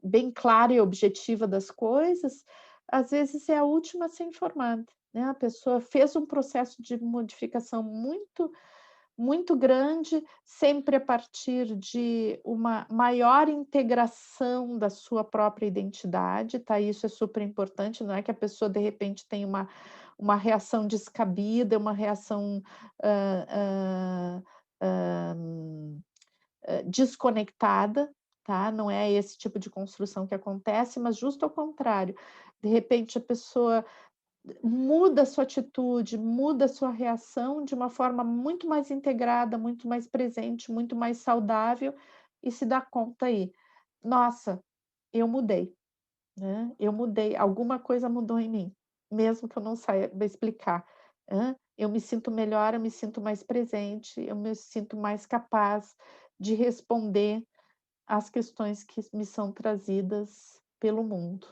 bem clara e objetiva das coisas, às vezes é a última a ser informada, né, a pessoa fez um processo de modificação muito grande, sempre a partir de uma maior integração da sua própria identidade, tá, isso é super importante, não é que a pessoa de repente tem uma reação descabida, uma reação, hã hã hã desconectada, tá, não é esse tipo de construção que acontece, mas justo ao contrário, de repente a pessoa muda a sua atitude, muda a sua reação de uma forma muito mais integrada, muito mais presente, muito mais saudável e se dá conta aí: "Nossa, eu mudei, né, eu mudei, alguma coisa mudou em mim, mesmo que eu não saiba explicar, eu me sinto melhor, eu me sinto mais presente, eu me sinto mais capaz de responder às questões que me são trazidas pelo mundo".